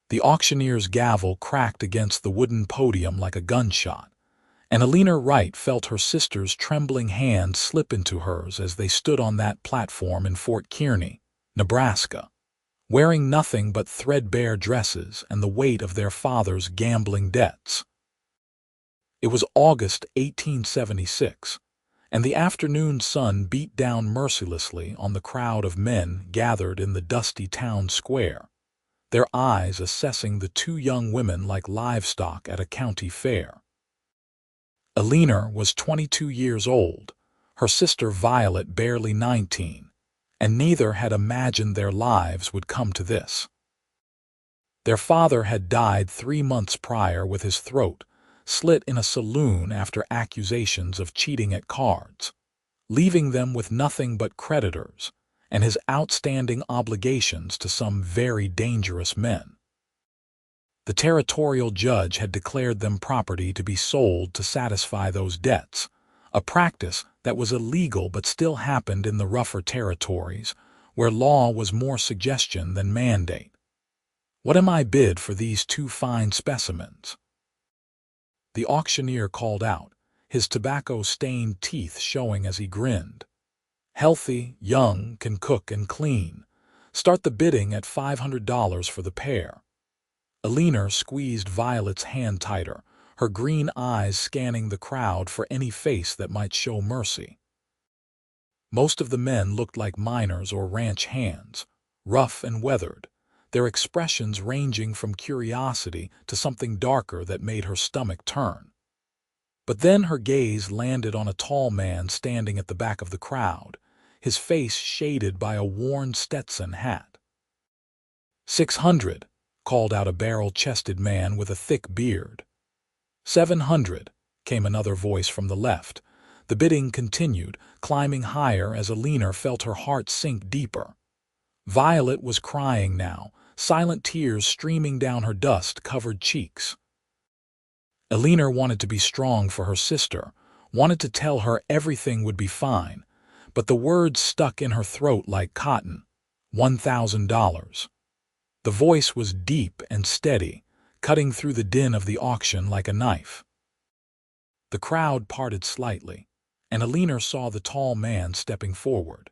The auctioneer's gavel cracked against the wooden podium like a gunshot, and Eleanor Wright felt her sister's trembling hand slip into hers as they stood on that platform in Fort Kearney, Nebraska, wearing nothing but threadbare dresses and the weight of their father's gambling debts. It was August 1876, and the afternoon sun beat down mercilessly on the crowd of men gathered in the dusty town square, their eyes assessing the two young women like livestock at a county fair. Eleanor was 22 years old, her sister Violet barely 19, and neither had imagined their lives would come to this. Their father had died 3 months prior with his throat slit in a saloon after accusations of cheating at cards, leaving them with nothing but creditors and his outstanding obligations to some very dangerous men. The territorial judge had declared them property to be sold to satisfy those debts, a practice that was illegal but still happened in the rougher territories, where law was more suggestion than mandate. "What am I bid for these two fine specimens?" The auctioneer called out, his tobacco-stained teeth showing as he grinned. "Healthy, young, can cook and clean. Start the bidding at $500 for the pair." Eleanor squeezed Violet's hand tighter, her green eyes scanning the crowd for any face that might show mercy. Most of the men looked like miners or ranch hands, rough and weathered, their expressions ranging from curiosity to something darker that made her stomach turn. But then her gaze landed on a tall man standing at the back of the crowd, his face shaded by a worn Stetson hat. "600, called out a barrel-chested man with a thick beard. "700, came another voice from the left. The bidding continued, climbing higher as Eleanor felt her heart sink deeper. Violet was crying now, silent tears streaming down her dust-covered cheeks. Eleanor wanted to be strong for her sister, wanted to tell her everything would be fine, but the words stuck in her throat like cotton. $1,000. The voice was deep and steady, cutting through the din of the auction like a knife. The crowd parted slightly, and Eleanor saw the tall man stepping forward.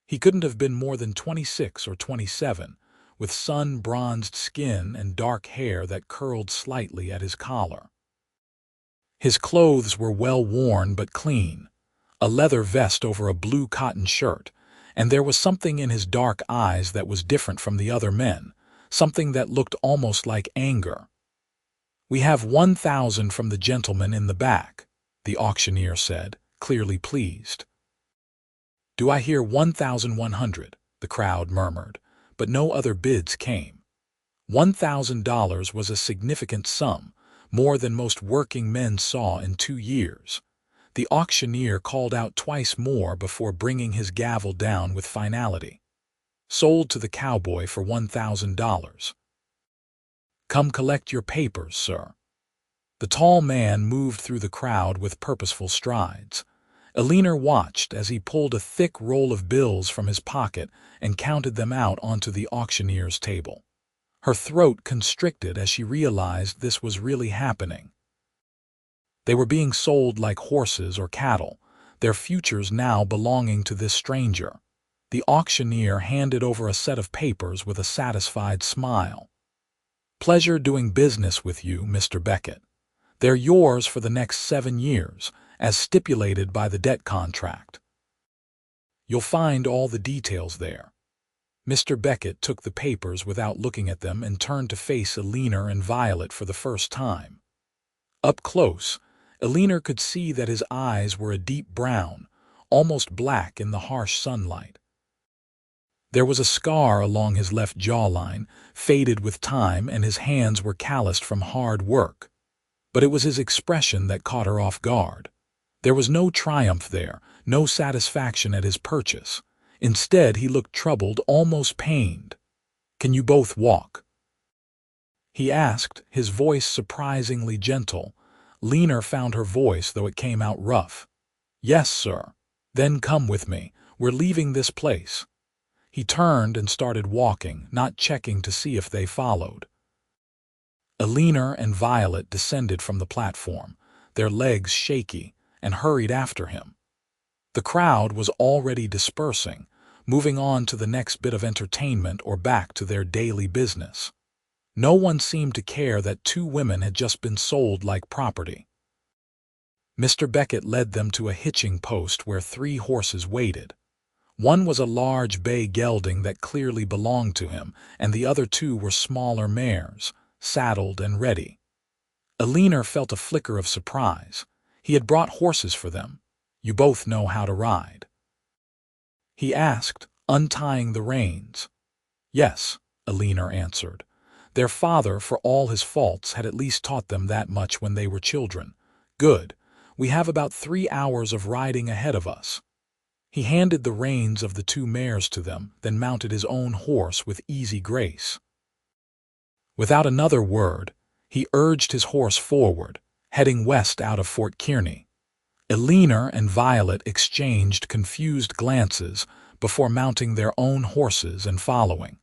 He couldn't have been more than 26 or 27, with sun-bronzed skin and dark hair that curled slightly at his collar. His clothes were well worn but clean, a leather vest over a blue cotton shirt, and there was something in his dark eyes that was different from the other men, something that looked almost like anger. "We have 1,000 from the gentleman in the back," the auctioneer said, clearly pleased. "Do I hear 1,100?" the crowd murmured, but no other bids came. $1,000 was a significant sum, more than most working men saw in 2 years. The auctioneer called out twice more before bringing his gavel down with finality. "Sold to the Cowboy for $1,000. Come collect your papers, sir." The tall man moved through the crowd with purposeful strides. Eleanor watched as he pulled a thick roll of bills from his pocket and counted them out onto the auctioneer's table. Her throat constricted as she realized this was really happening. They were being sold like horses or cattle, their futures now belonging to this stranger. The auctioneer handed over a set of papers with a satisfied smile. "Pleasure doing business with you, Mr. Beckett. They're yours for the next 7 years, as stipulated by the debt contract. You'll find all the details there." Mr. Beckett took the papers without looking at them and turned to face Eleanor and Violet for the first time. Up close, Eleanor could see that his eyes were a deep brown, almost black in the harsh sunlight. There was a scar along his left jawline, faded with time, and his hands were calloused from hard work. But it was his expression that caught her off guard. There was no triumph there, no satisfaction at his purchase. Instead, he looked troubled, almost pained. "Can you both walk?" he asked, his voice surprisingly gentle. Eleanor found her voice, though it came out rough. "Yes, sir." "Then come with me. We're leaving this place." He turned and started walking, not checking to see if they followed. Eleanor and Violet descended from the platform, their legs shaky, and hurried after him. The crowd was already dispersing, moving on to the next bit of entertainment or back to their daily business. No one seemed to care that two women had just been sold like property. Mr. Beckett led them to a hitching post where 3 horses waited. One was a large bay gelding that clearly belonged to him, and the other 2 were smaller mares, saddled and ready. Eleanor felt a flicker of surprise. He had brought horses for them. "You both know how to ride?" he asked, untying the reins. "Yes," Eleanor answered. Their father, for all his faults, had at least taught them that much when they were children. "Good. We have about 3 hours of riding ahead of us." He handed the reins of the 2 mares to them, then mounted his own horse with easy grace. Without another word, he urged his horse forward, heading west out of Fort Kearney. Eleanor and Violet exchanged confused glances before mounting their own horses and following.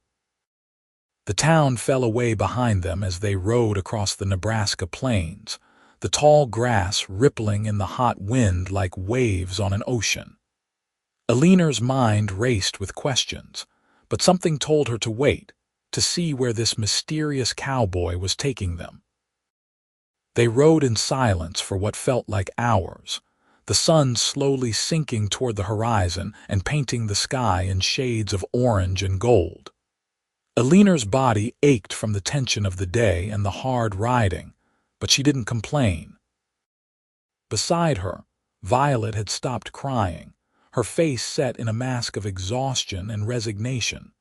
The town fell away behind them as they rode across the Nebraska plains, the tall grass rippling in the hot wind like waves on an ocean. Eleanor's mind raced with questions, but something told her to wait, to see where this mysterious cowboy was taking them. They rode in silence for what felt like hours, the sun slowly sinking toward the horizon and painting the sky in shades of orange and gold. Eleanor's body ached from the tension of the day and the hard riding, but she didn't complain. Beside her, Violet had stopped crying, her face set in a mask of exhaustion and resignation.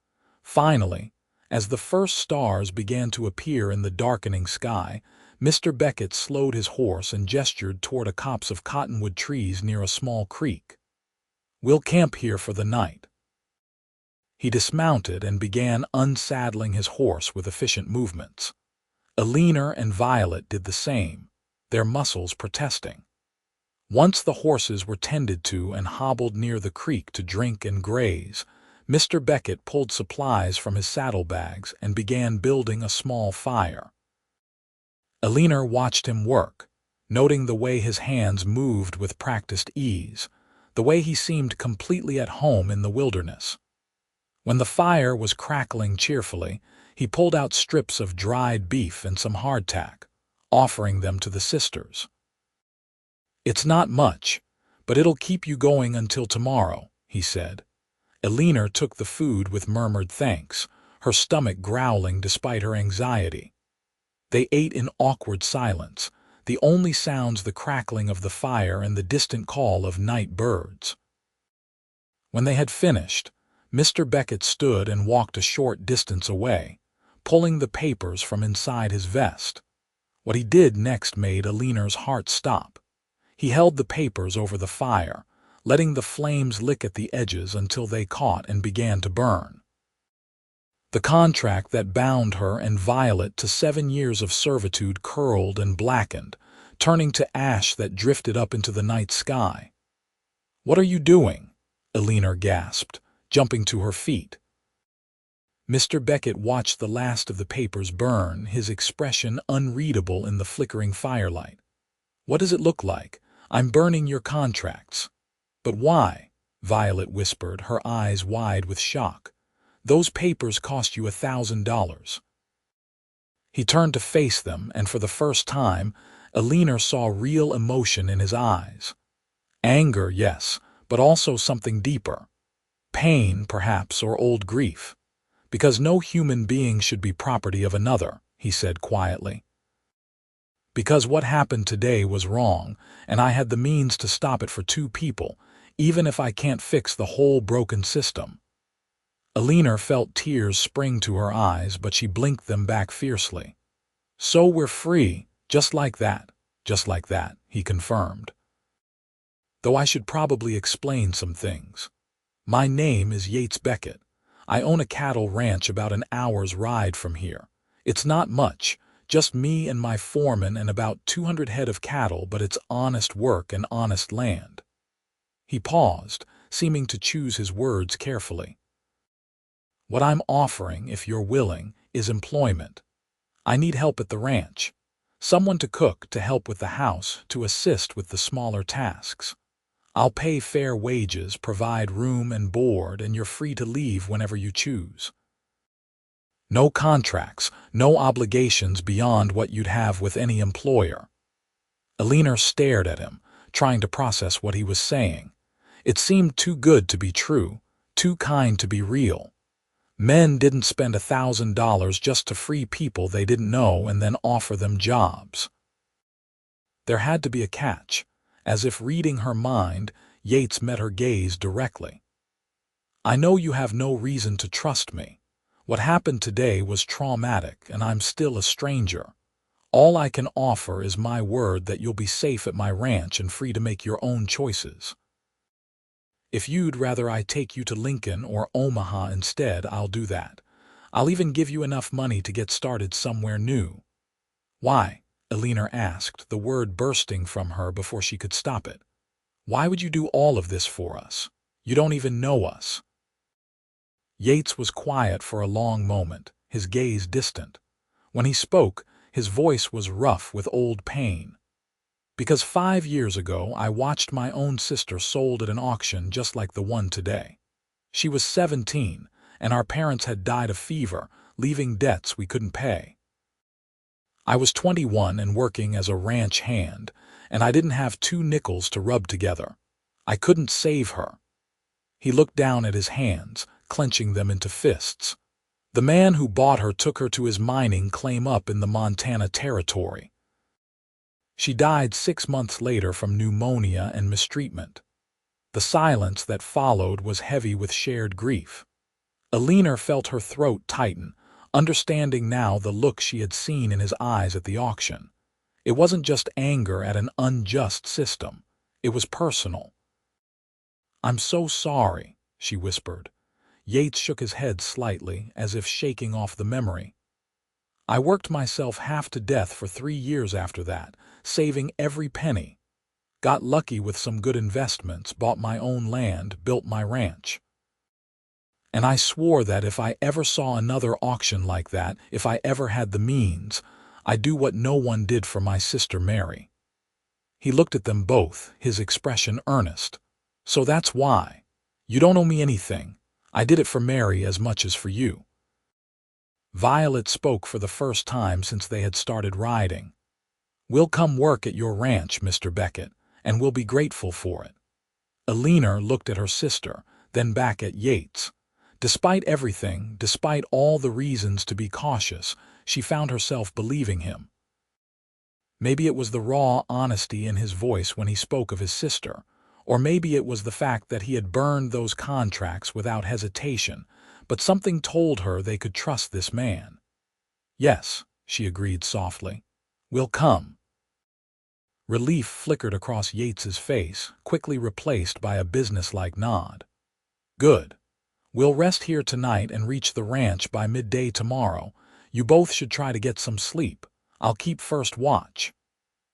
Finally, as the first stars began to appear in the darkening sky, Mr. Beckett slowed his horse and gestured toward a copse of cottonwood trees near a small creek. "We'll camp here for the night." He dismounted and began unsaddling his horse with efficient movements. Eleanor and Violet did the same, their muscles protesting. Once the horses were tended to and hobbled near the creek to drink and graze, Mr. Beckett pulled supplies from his saddlebags and began building a small fire. Eleanor watched him work, noting the way his hands moved with practiced ease, the way he seemed completely at home in the wilderness. When the fire was crackling cheerfully, he pulled out strips of dried beef and some hardtack, offering them to the sisters. "It's not much, but it'll keep you going until tomorrow," he said. Eleanor took the food with murmured thanks, her stomach growling despite her anxiety. They ate in awkward silence, the only sounds the crackling of the fire and the distant call of night birds. When they had finished, Mr. Beckett stood and walked a short distance away, pulling the papers from inside his vest. What he did next made Eleanor's heart stop. He held the papers over the fire, letting the flames lick at the edges until they caught and began to burn. The contract that bound her and Violet to 7 years of servitude curled and blackened, turning to ash that drifted up into the night sky. "What are you doing?" Eleanor gasped, jumping to her feet. Mr. Beckett watched the last of the papers burn, his expression unreadable in the flickering firelight. "What does it look like? I'm burning your contracts." "But why?" Violet whispered, her eyes wide with shock. "Those papers cost you $1,000. He turned to face them, and for the first time, Eleanor saw real emotion in his eyes. Anger, yes, but also something deeper. Pain, perhaps, or old grief. "Because no human being should be property of another," he said quietly. "Because what happened today was wrong, and I had the means to stop it for 2 people, even if I can't fix the whole broken system." Eleanor felt tears spring to her eyes, but she blinked them back fiercely. "So we're free, just like that," he confirmed. "Though I should probably explain some things. My name is Yates Beckett. I own a cattle ranch about an hour's ride from here. It's not much, just me and my foreman and about 200 head of cattle, but it's honest work and honest land." He paused, seeming to choose his words carefully. "What I'm offering, if you're willing, is employment. I need help at the ranch. Someone to cook, to help with the house, to assist with the smaller tasks. I'll pay fair wages, provide room and board, and you're free to leave whenever you choose. No contracts, no obligations beyond what you'd have with any employer. Eleanor stared at him, trying to process what he was saying. It seemed too good to be true, too kind to be real. Men didn't spend $1,000 just to free people they didn't know and then offer them jobs. There had to be a catch. As if reading her mind, Yates met her gaze directly. I know you have no reason to trust me. What happened today was traumatic, and I'm still a stranger. All I can offer is my word that you'll be safe at my ranch and free to make your own choices. If you'd rather I take you to Lincoln or Omaha instead, I'll do that. I'll even give you enough money to get started somewhere new. Why? Eleanor asked, the word bursting from her before she could stop it. Why would you do all of this for us? You don't even know us. Yates was quiet for a long moment, his gaze distant. When he spoke, his voice was rough with old pain. Because 5 years ago, I watched my own sister sold at an auction just like the one today. She was 17, and our parents had died of fever, leaving debts we couldn't pay. I was 21 and working as a ranch hand, and I didn't have 2 nickels to rub together. I couldn't save her. He looked down at his hands, clenching them into fists. The man who bought her took her to his mining claim up in the Montana Territory. She died 6 months later from pneumonia and mistreatment. The silence that followed was heavy with shared grief. Eleanor felt her throat tighten, understanding now the look she had seen in his eyes at the auction. It wasn't just anger at an unjust system. It was personal. I'm so sorry, she whispered. Yates shook his head slightly, as if shaking off the memory. I worked myself half to death for 3 years after that, saving every penny. Got lucky with some good investments, bought my own land, built my ranch. And I swore that if I ever saw another auction like that, if I ever had the means, I'd do what no one did for my sister Mary. He looked at them both, his expression earnest. So that's why. You don't owe me anything. I did it for Mary as much as for you. Violet spoke for the first time since they had started riding. We'll come work at your ranch, Mr. Beckett, and we'll be grateful for it. Eleanor looked at her sister, then back at Yates. Despite everything, despite all the reasons to be cautious, she found herself believing him. Maybe it was the raw honesty in his voice when he spoke of his sister, or maybe it was the fact that he had burned those contracts without hesitation, but something told her they could trust this man. Yes, she agreed softly. We'll come. Relief flickered across Yates's face, quickly replaced by a businesslike nod. Good. We'll rest here tonight and reach the ranch by midday tomorrow. You both should try to get some sleep. I'll keep first watch.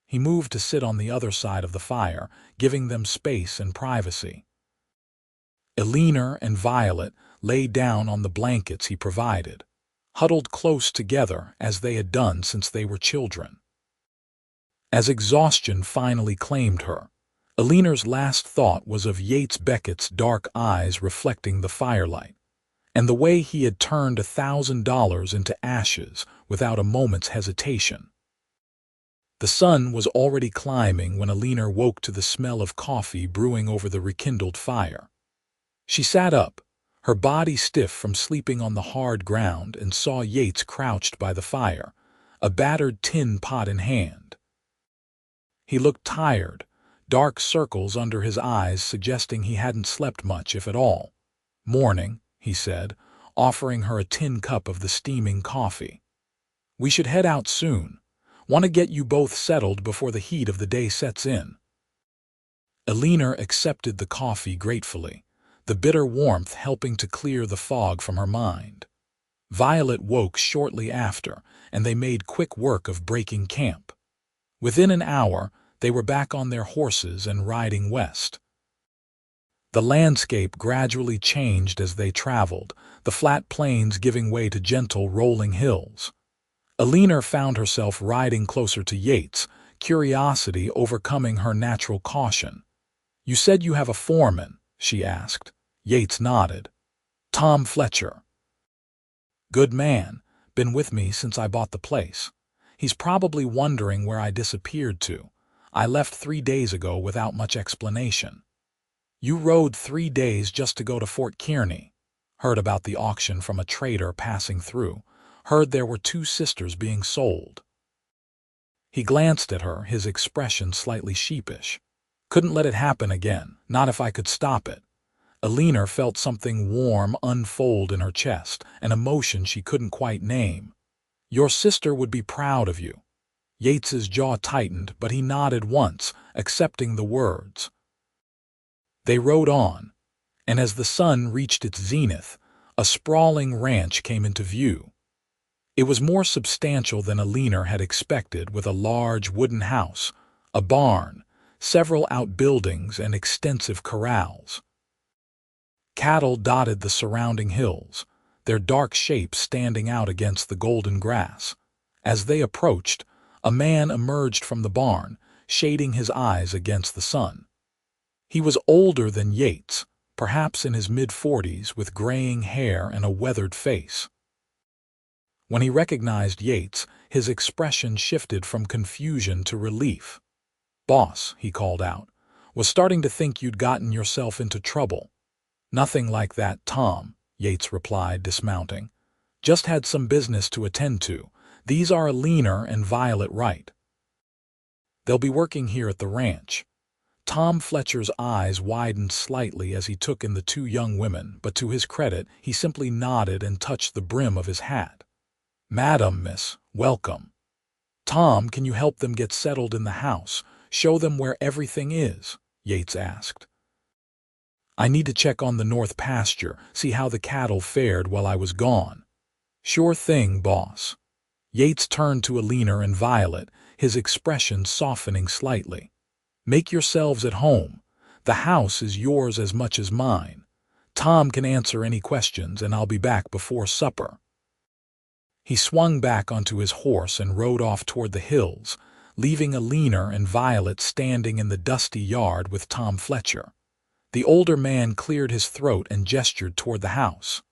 He moved to sit on the other side of the fire, giving them space and privacy. Eleanor and Violet lay down on the blankets he provided, huddled close together as they had done since they were children. As exhaustion finally claimed her, Eleanor's last thought was of Yates Beckett's dark eyes reflecting the firelight, and the way he had turned $1,000 into ashes without a moment's hesitation. The sun was already climbing when Eleanor woke to the smell of coffee brewing over the rekindled fire. She sat up, her body stiff from sleeping on the hard ground, and saw Yates crouched by the fire, a battered tin pot in hand. He looked tired, dark circles under his eyes suggesting he hadn't slept much, if at all. Morning, he said, offering her a tin cup of the steaming coffee. We should head out soon. Want to get you both settled before the heat of the day sets in. Eleanor accepted the coffee gratefully, the bitter warmth helping to clear the fog from her mind. Violet woke shortly after, and they made quick work of breaking camp. Within an hour, they were back on their horses and riding west. The landscape gradually changed as they traveled, the flat plains giving way to gentle rolling hills. Eleanor found herself riding closer to Yates, curiosity overcoming her natural caution. "You said you have a foreman," she asked. Yates nodded. "Tom Fletcher. Good man. Been with me since I bought the place. He's probably wondering where I disappeared to. I left 3 days ago without much explanation." "You rode 3 days just to go to Fort Kearney." "Heard about the auction from a trader passing through. Heard there were 2 sisters being sold." He glanced at her, his expression slightly sheepish. "Couldn't let it happen again, not if I could stop it." Eleanor felt something warm unfold in her chest, an emotion she couldn't quite name. "Your sister would be proud of you." Yates's jaw tightened, but he nodded once, accepting the words. They rode on, and as the sun reached its zenith, a sprawling ranch came into view. It was more substantial than Eleanor had expected, with a large wooden house, a barn, several outbuildings, and extensive corrals. Cattle dotted the surrounding hills, their dark shapes standing out against the golden grass. As they approached, a man emerged from the barn, shading his eyes against the sun. He was older than Yates, perhaps in his mid-40s, with graying hair and a weathered face. When he recognized Yates, his expression shifted from confusion to relief. "Boss," he called out, "was starting to think you'd gotten yourself into trouble." "Nothing like that, Tom," Yates replied, dismounting. "Just had some business to attend to. These are Eleanor and Violet Wright. They'll be working here at the ranch." Tom Fletcher's eyes widened slightly as he took in the 2 young women, but to his credit, he simply nodded and touched the brim of his hat. "Madam, miss, welcome." "Tom, can you help them get settled in the house? Show them where everything is?" Yates asked. "I need to check on the north pasture, see how the cattle fared while I was gone." "Sure thing, boss." Yates turned to Eleanor and Violet, his expression softening slightly. "Make yourselves at home. The house is yours as much as mine. Tom can answer any questions, and I'll be back before supper." He swung back onto his horse and rode off toward the hills, leaving Eleanor and Violet standing in the dusty yard with Tom Fletcher. The older man cleared his throat and gestured toward the house.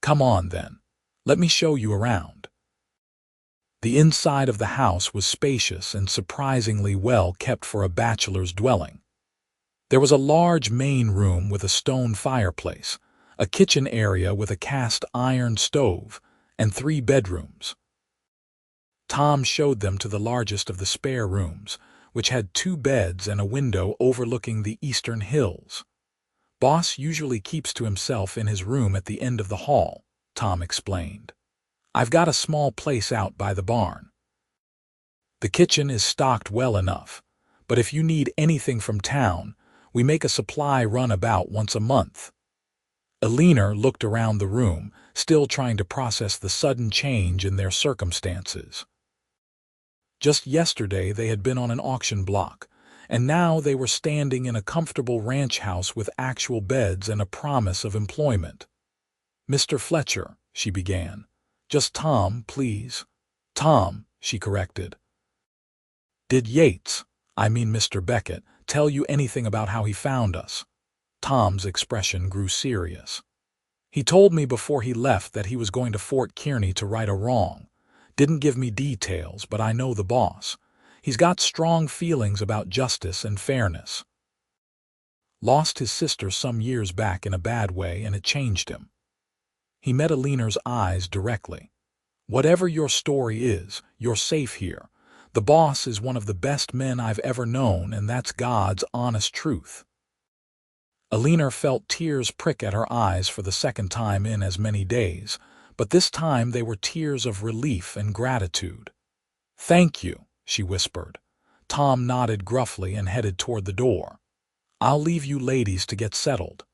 "Come on, then. Let me show you around." The inside of the house was spacious and surprisingly well kept for a bachelor's dwelling. There was a large main room with a stone fireplace, a kitchen area with a cast iron stove, and 3 bedrooms. Tom showed them to the largest of the spare rooms, which had 2 beds and a window overlooking the eastern hills. "Boss usually keeps to himself in his room at the end of the hall," Tom explained. "I've got a small place out by the barn. The kitchen is stocked well enough, but if you need anything from town, we make a supply run about once a month." Eleanor looked around the room, still trying to process the sudden change in their circumstances. Just yesterday they had been on an auction block, and now they were standing in a comfortable ranch house with actual beds and a promise of employment. "Mr. Fletcher," she began. "Just Tom, please." "Tom," she corrected. "Did Yates, I mean Mr. Beckett, tell you anything about how he found us?" Tom's expression grew serious. "He told me before he left that he was going to Fort Kearney to right a wrong. Didn't give me details, but I know the boss. He's got strong feelings about justice and fairness. Lost his sister some years back in a bad way, and it changed him." He met Eleanor's eyes directly. "Whatever your story is, you're safe here. The boss is one of the best men I've ever known, and that's God's honest truth." Eleanor felt tears prick at her eyes for the second time in as many days, but this time they were tears of relief and gratitude. "Thank you," she whispered. Tom nodded gruffly and headed toward the door. "I'll leave you ladies to get settled.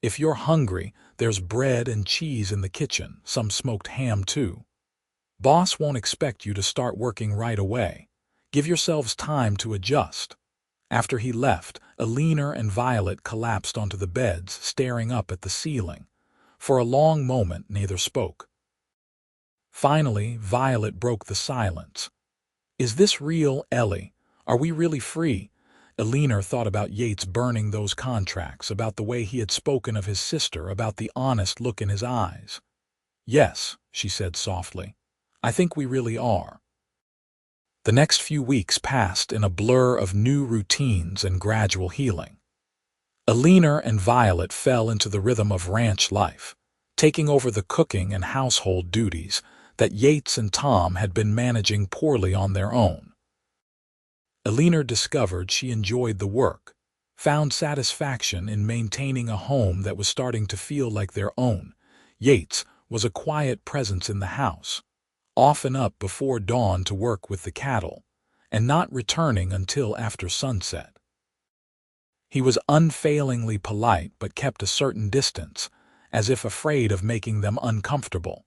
If you're hungry, there's bread and cheese in the kitchen, some smoked ham too. Boss won't expect you to start working right away. Give yourselves time to adjust." After he left, Eleanor and Violet collapsed onto the beds, staring up at the ceiling. For a long moment neither spoke. Finally, Violet broke the silence. Is this real, Ellie? Are we really free? Eleanor thought about Yates burning those contracts, about the way he had spoken of his sister, about the honest look in his eyes. Yes, she said softly. I think we really are. The next few weeks passed in a blur of new routines and gradual healing. Eleanor and Violet fell into the rhythm of ranch life, taking over the cooking and household duties that Yates and Tom had been managing poorly on their own. Eleanor discovered she enjoyed the work, found satisfaction in maintaining a home that was starting to feel like their own. Yates was a quiet presence in the house, often up before dawn to work with the cattle, and not returning until after sunset. He was unfailingly polite but kept a certain distance, as if afraid of making them uncomfortable.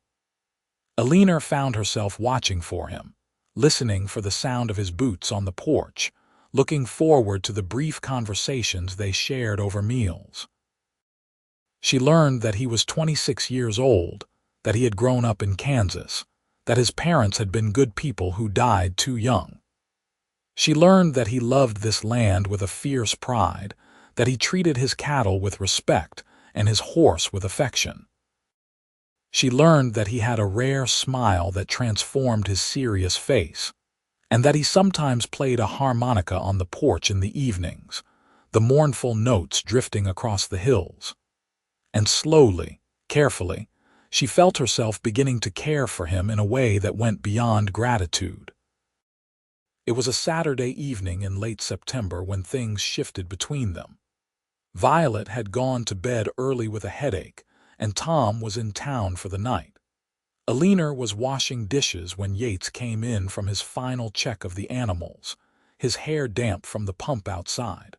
Eleanor found herself watching for him, listening for the sound of his boots on the porch, looking forward to the brief conversations they shared over meals. She learned that he was 26 years old, that he had grown up in Kansas, that his parents had been good people who died too young. She learned that he loved this land with a fierce pride, that he treated his cattle with respect and his horse with affection. She learned that he had a rare smile that transformed his serious face, and that he sometimes played a harmonica on the porch in the evenings, the mournful notes drifting across the hills. And slowly, carefully, she felt herself beginning to care for him in a way that went beyond gratitude. It was a Saturday evening in late September when things shifted between them. Violet had gone to bed early with a headache, and Tom was in town for the night. Eleanor was washing dishes when Yates came in from his final check of the animals, his hair damp from the pump outside.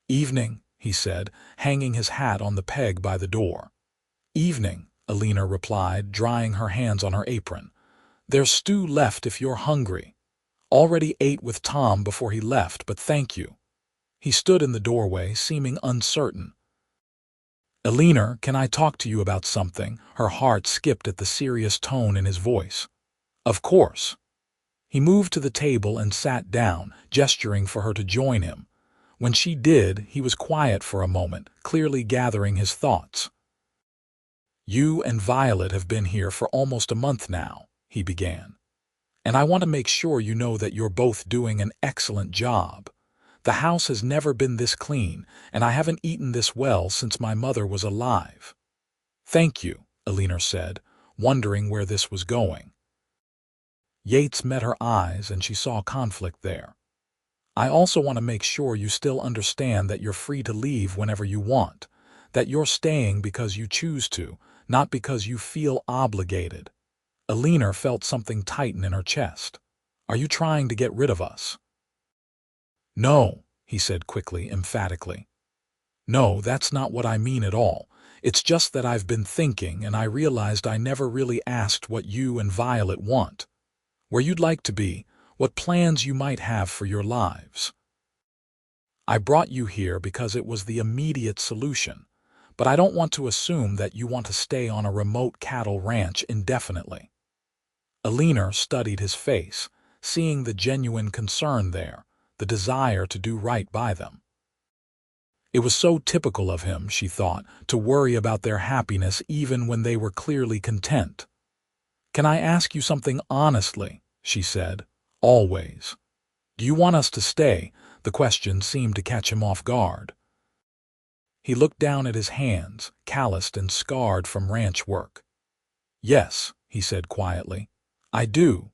"Evening," he said, hanging his hat on the peg by the door. "Evening," Eleanor replied, drying her hands on her apron. "There's stew left if you're hungry. Already ate with Tom before he left, but thank you." He stood in the doorway, seeming uncertain. "Eleanor, can I talk to you about something?" Her heart skipped at the serious tone in his voice. "Of course." He moved to the table and sat down, gesturing for her to join him. When she did, he was quiet for a moment, clearly gathering his thoughts. "You and Violet have been here for almost a month now," he began. "And I want to make sure you know that you're both doing an excellent job. The house has never been this clean, and I haven't eaten this well since my mother was alive." "Thank you," Eleanor said, wondering where this was going. Yates met her eyes, and she saw conflict there. "I also want to make sure you still understand that you're free to leave whenever you want, that you're staying because you choose to, not because you feel obligated." Eleanor felt something tighten in her chest. "Are you trying to get rid of us?" "No," he said quickly, emphatically. "No, that's not what I mean at all. It's just that I've been thinking, and I realized I never really asked what you and Violet want, where you'd like to be, what plans you might have for your lives. I brought you here because it was the immediate solution, but I don't want to assume that you want to stay on a remote cattle ranch indefinitely." Eleanor studied his face, seeing the genuine concern there, the desire to do right by them. It was so typical of him, she thought, to worry about their happiness even when they were clearly content. "Can I ask you something honestly?" she said. "Always. Do you want us to stay?" The question seemed to catch him off guard. He looked down at his hands, calloused and scarred from ranch work. "Yes," he said quietly. "I do.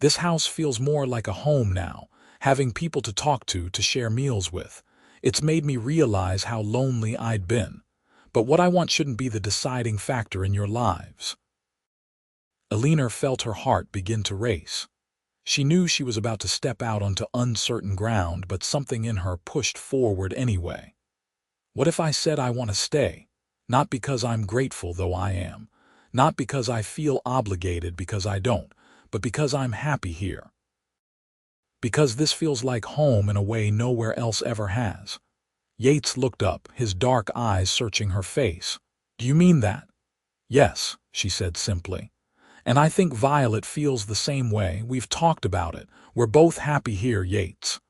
This house feels more like a home now, having people to talk to share meals with. It's made me realize how lonely I'd been. But what I want shouldn't be the deciding factor in your lives." Eleanor felt her heart begin to race. She knew she was about to step out onto uncertain ground, but something in her pushed forward anyway. "What if I said I want to stay? Not because I'm grateful, though I am. Not because I feel obligated, because I don't, but because I'm happy here. Because this feels like home in a way nowhere else ever has." Yates looked up, his dark eyes searching her face. "Do you mean that?" "Yes," she said simply. And I think Violet feels the same way. We've talked about it. We're both happy here, Yates."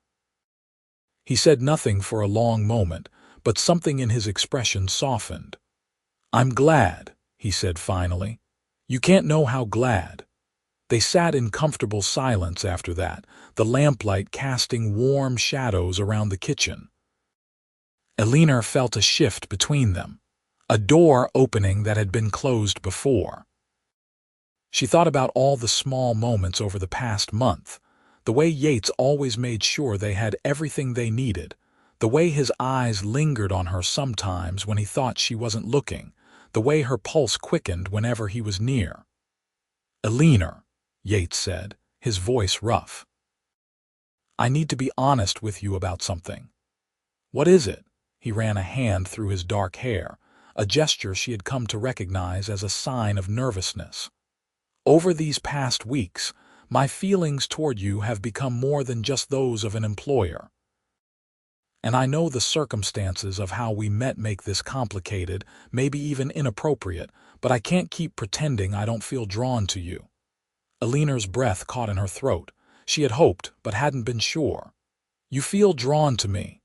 He said nothing for a long moment, but something in his expression softened. "I'm glad," he said finally. "You can't know how glad." They sat in comfortable silence after that, the lamplight casting warm shadows around the kitchen. Eleanor felt a shift between them, a door opening that had been closed before. She thought about all the small moments over the past month, the way Yates always made sure they had everything they needed, the way his eyes lingered on her sometimes when he thought she wasn't looking, the way her pulse quickened whenever he was near. "Eleanor," Yates said, his voice rough. "I need to be honest with you about something." "What is it?" He ran a hand through his dark hair, a gesture she had come to recognize as a sign of nervousness. "Over these past weeks, my feelings toward you have become more than just those of an employer. And I know the circumstances of how we met make this complicated, maybe even inappropriate, but I can't keep pretending I don't feel drawn to you." Eleanor's breath caught in her throat. She had hoped, but hadn't been sure. "You feel drawn to me?"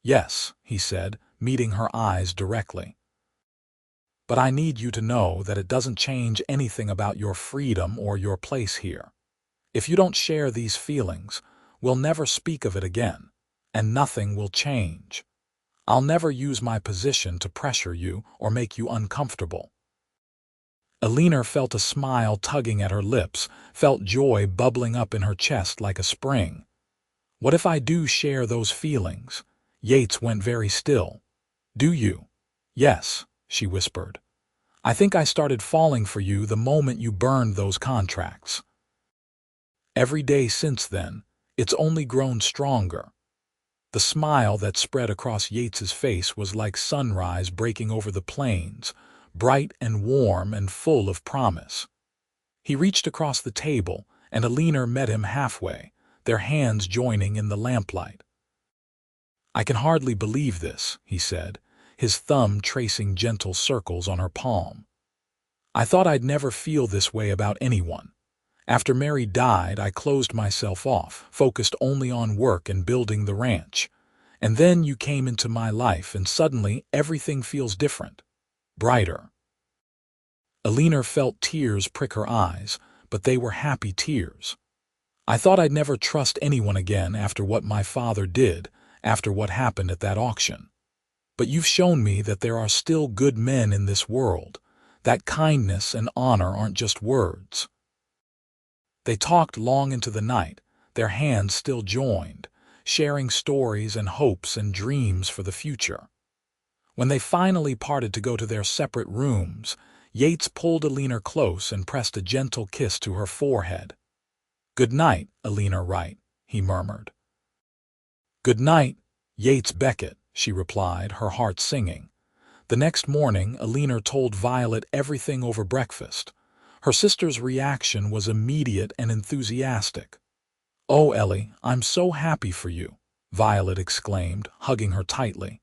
"Yes," he said, meeting her eyes directly. "But I need you to know that it doesn't change anything about your freedom or your place here. If you don't share these feelings, we'll never speak of it again, and nothing will change. I'll never use my position to pressure you or make you uncomfortable." Eleanor felt a smile tugging at her lips, felt joy bubbling up in her chest like a spring. "What if I do share those feelings?" Yates went very still. "Do you?" "Yes," she whispered. "I think I started falling for you the moment you burned those contracts. Every day since then, it's only grown stronger." The smile that spread across Yates's face was like sunrise breaking over the plains, bright and warm and full of promise. He reached across the table, and Eleanor met him halfway, their hands joining in the lamplight. "I can hardly believe this," he said, his thumb tracing gentle circles on her palm. "I thought I'd never feel this way about anyone. After Mary died, I closed myself off, focused only on work and building the ranch. And then you came into my life, and suddenly everything feels different, brighter." Eleanor felt tears prick her eyes, but they were happy tears. "I thought I'd never trust anyone again after what my father did, after what happened at that auction. But you've shown me that there are still good men in this world, that kindness and honor aren't just words." They talked long into the night, their hands still joined, sharing stories and hopes and dreams for the future. When they finally parted to go to their separate rooms, Yates pulled Eleanor close and pressed a gentle kiss to her forehead. "Good night, Eleanor Wright," he murmured. "Good night, Yates Beckett," she replied, her heart singing. The next morning, Eleanor told Violet everything over breakfast. Her sister's reaction was immediate and enthusiastic. "Oh, Ellie, I'm so happy for you," Violet exclaimed, hugging her tightly.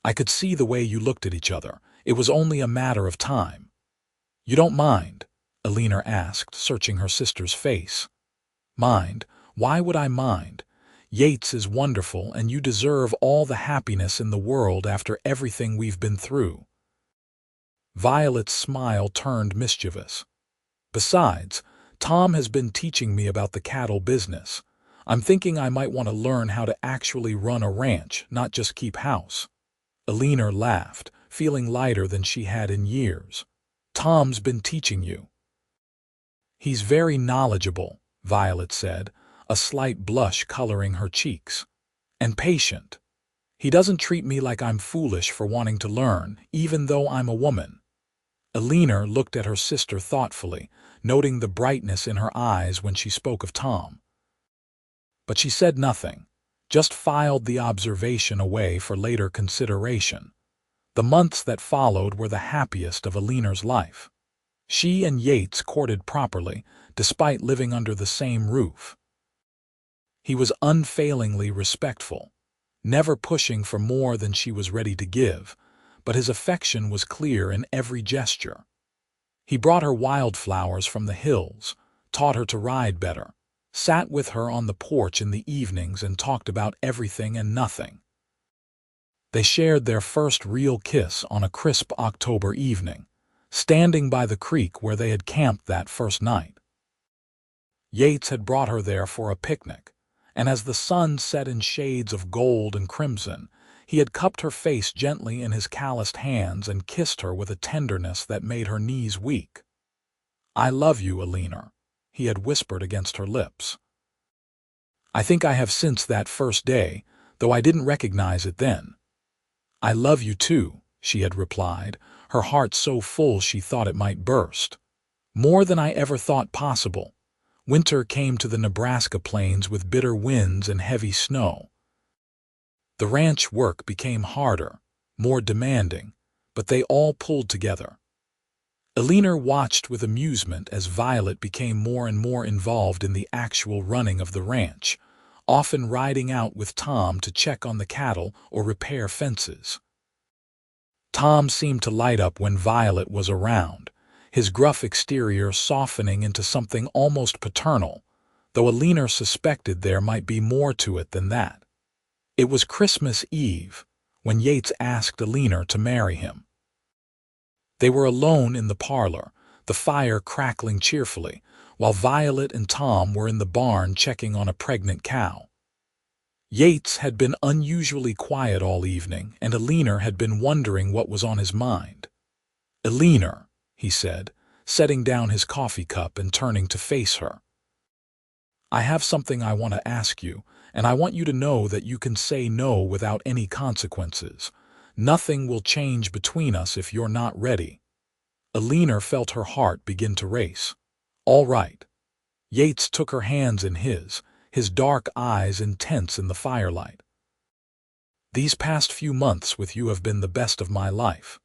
"I could see the way you looked at each other. It was only a matter of time." "You don't mind?" Eleanor asked, searching her sister's face. "Mind? Why would I mind? Yates is wonderful, and you deserve all the happiness in the world after everything we've been through." Violet's smile turned mischievous. "Besides, Tom has been teaching me about the cattle business. I'm thinking I might want to learn how to actually run a ranch, not just keep house." Eleanor laughed, feeling lighter than she had in years. "Tom's been teaching you?" "He's very knowledgeable," Violet said, a slight blush coloring her cheeks. "And patient. He doesn't treat me like I'm foolish for wanting to learn, even though I'm a woman." Eleanor looked at her sister thoughtfully, noting the brightness in her eyes when she spoke of Tom. But she said nothing, just filed the observation away for later consideration. The months that followed were the happiest of Eleanor's life. She and Yates courted properly, despite living under the same roof. He was unfailingly respectful, never pushing for more than she was ready to give, but his affection was clear in every gesture. He brought her wildflowers from the hills, taught her to ride better, sat with her on the porch in the evenings and talked about everything and nothing. They shared their first real kiss on a crisp October evening, standing by the creek where they had camped that first night. Yates had brought her there for a picnic, and as the sun set in shades of gold and crimson, he had cupped her face gently in his calloused hands and kissed her with a tenderness that made her knees weak. "I love you, Eleanor," he had whispered against her lips. "I think I have since that first day, though I didn't recognize it then." "I love you too," she had replied, her heart so full she thought it might burst. "More than I ever thought possible." Winter came to the Nebraska plains with bitter winds and heavy snow. The ranch work became harder, more demanding, but they all pulled together. Eleanor watched with amusement as Violet became more and more involved in the actual running of the ranch, often riding out with Tom to check on the cattle or repair fences. Tom seemed to light up when Violet was around, his gruff exterior softening into something almost paternal, though Eleanor suspected there might be more to it than that. It was Christmas Eve, when Yates asked Eleanor to marry him. They were alone in the parlor, the fire crackling cheerfully, while Violet and Tom were in the barn checking on a pregnant cow. Yates had been unusually quiet all evening, and Eleanor had been wondering what was on his mind. "Eleanor," he said, setting down his coffee cup and turning to face her. "I have something I want to ask you, and I want you to know that you can say no without any consequences. Nothing will change between us if you're not ready." Eleanor felt her heart begin to race. "All right." Yates took her hands in his dark eyes intense in the firelight. "These past few months with you have been the best of my life.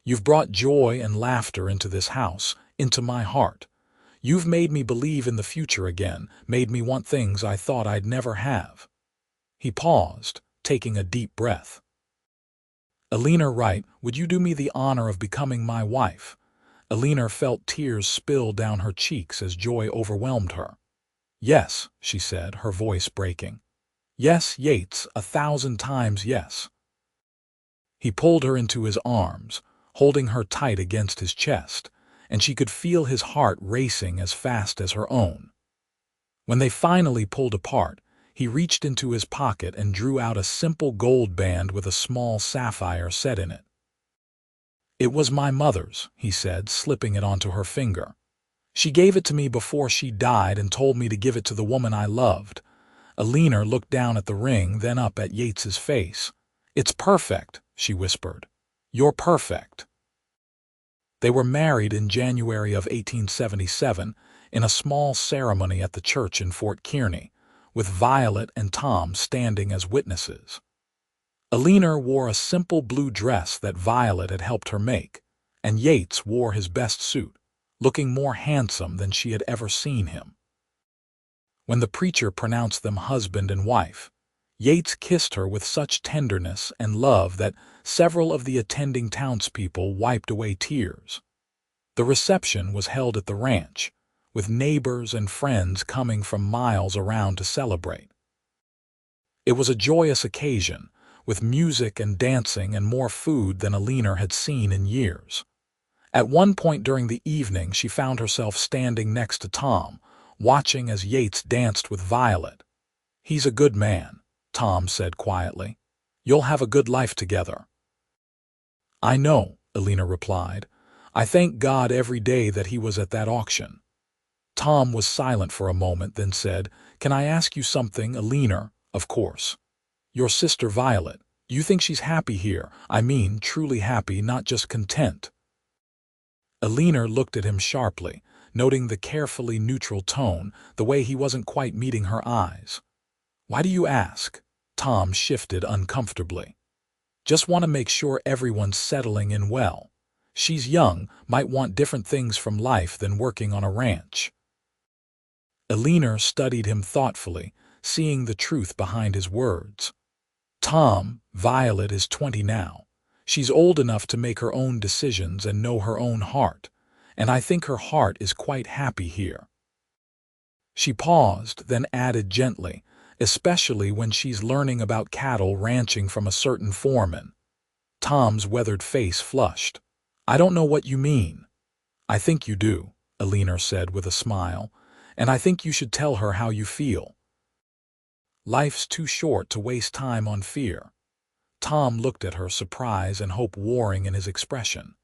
You've brought joy and laughter into this house, into my heart. You've made me believe in the future again, made me want things I thought I'd never have." He paused, taking a deep breath. "Eleanor Wright, would you do me the honor of becoming my wife?" Eleanor felt tears spill down her cheeks as joy overwhelmed her. "Yes," she said, her voice breaking. "Yes, Yates, 1,000 times yes." He pulled her into his arms, holding her tight against his chest, and she could feel his heart racing as fast as her own. When they finally pulled apart, he reached into his pocket and drew out a simple gold band with a small sapphire set in it. "It was my mother's," he said, slipping it onto her finger. "She gave it to me before she died and told me to give it to the woman I loved." Eleanor looked down at the ring, then up at Yates's face. "It's perfect," she whispered. "You're perfect." They were married in January of 1877 in a small ceremony at the church in Fort Kearney, with Violet and Tom standing as witnesses. Eleanor wore a simple blue dress that Violet had helped her make, and Yates wore his best suit, looking more handsome than she had ever seen him. When the preacher pronounced them husband and wife, Yates kissed her with such tenderness and love that several of the attending townspeople wiped away tears. The reception was held at the ranch, with neighbors and friends coming from miles around to celebrate. It was a joyous occasion, with music and dancing and more food than Eleanor had seen in years. At one point during the evening, she found herself standing next to Tom, watching as Yates danced with Violet. "He's a good man," Tom said quietly. "You'll have a good life together." "I know," Eleanor replied. "I thank God every day that he was at that auction." Tom was silent for a moment, then said, "Can I ask you something, Eleanor?" "Of course." "Your sister Violet, you think she's happy here? I mean, truly happy, not just content?" Eleanor looked at him sharply, noting the carefully neutral tone, the way he wasn't quite meeting her eyes. "Why do you ask?" Tom shifted uncomfortably. "Just want to make sure everyone's settling in well. She's young, might want different things from life than working on a ranch." Eleanor studied him thoughtfully, seeing the truth behind his words. "Tom, Violet is 20 now. She's old enough to make her own decisions and know her own heart. and I think her heart is quite happy here." She paused, then added gently, "especially when she's learning about cattle ranching from a certain foreman." Tom's weathered face flushed. "I don't know what you mean." "I think you do," Eleanor said with a smile, "and I think you should tell her how you feel. Life's too short to waste time on fear." Tom looked at her, surprise and hope warring in his expression.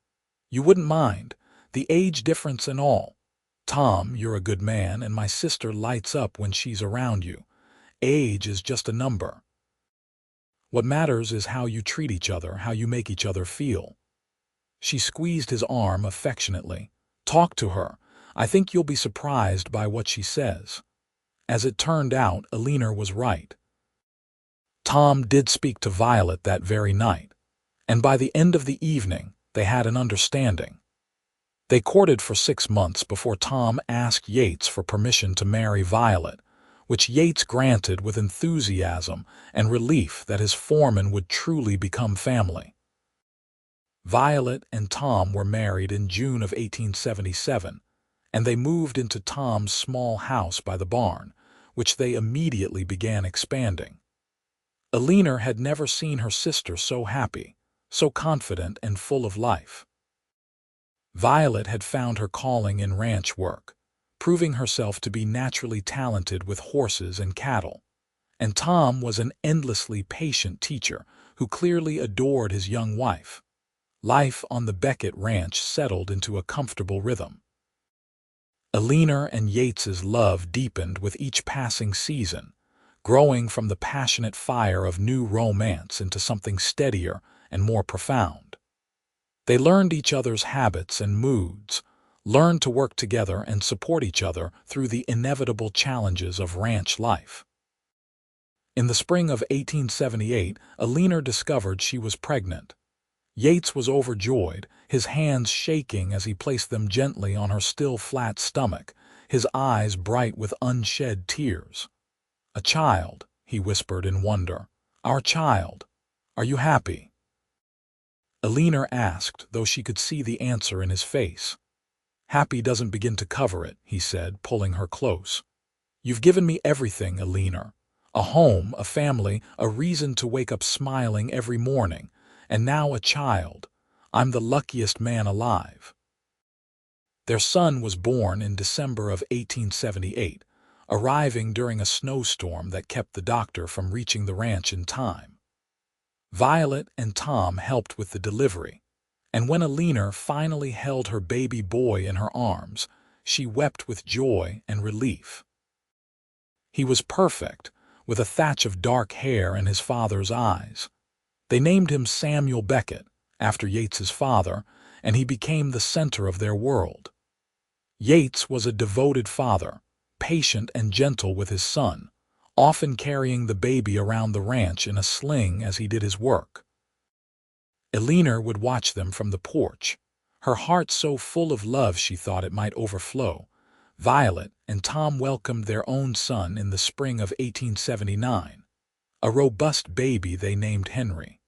"You wouldn't mind, the age difference and all. Tom, you're a good man, and my sister lights up when she's around you. Age is just a number. What matters is how you treat each other, how you make each other feel." She squeezed his arm affectionately. "Talk to her. I think you'll be surprised by what she says." As it turned out, Eleanor was right. Tom did speak to Violet that very night, and by the end of the evening, they had an understanding. They courted for 6 months before Tom asked Yates for permission to marry Violet, which Yates granted with enthusiasm and relief that his foreman would truly become family. Violet and Tom were married in June of 1877, and they moved into Tom's small house by the barn, which they immediately began expanding. Eleanor had never seen her sister so happy, so confident and full of life. Violet had found her calling in ranch work, proving herself to be naturally talented with horses and cattle. And Tom was an endlessly patient teacher who clearly adored his young wife. Life on the Beckett ranch settled into a comfortable rhythm. Eleanor and Yates's love deepened with each passing season, growing from the passionate fire of new romance into something steadier and more profound. They learned each other's habits and moods, learned to work together and support each other through the inevitable challenges of ranch life. In the spring of 1878, Eleanor discovered she was pregnant. Yates was overjoyed, his hands shaking as he placed them gently on her still flat stomach, his eyes bright with unshed tears. "A child," he whispered in wonder. "Our child. Are you happy?" Eleanor asked, though she could see the answer in his face. "Happy doesn't begin to cover it," he said, pulling her close. "You've given me everything, Eleanor. A home, a family, a reason to wake up smiling every morning, and now a child. I'm the luckiest man alive." Their son was born in December of 1878, arriving during a snowstorm that kept the doctor from reaching the ranch in time. Violet and Tom helped with the delivery, and when Eleanor finally held her baby boy in her arms, she wept with joy and relief. He was perfect, with a thatch of dark hair and his father's eyes. They named him Samuel Beckett, after Yates's father, and he became the center of their world. Yates was a devoted father, patient and gentle with his son, often carrying the baby around the ranch in a sling as he did his work. Eleanor would watch them from the porch, her heart so full of love she thought it might overflow. Violet and Tom welcomed their own son in the spring of 1879, a robust baby they named Henry.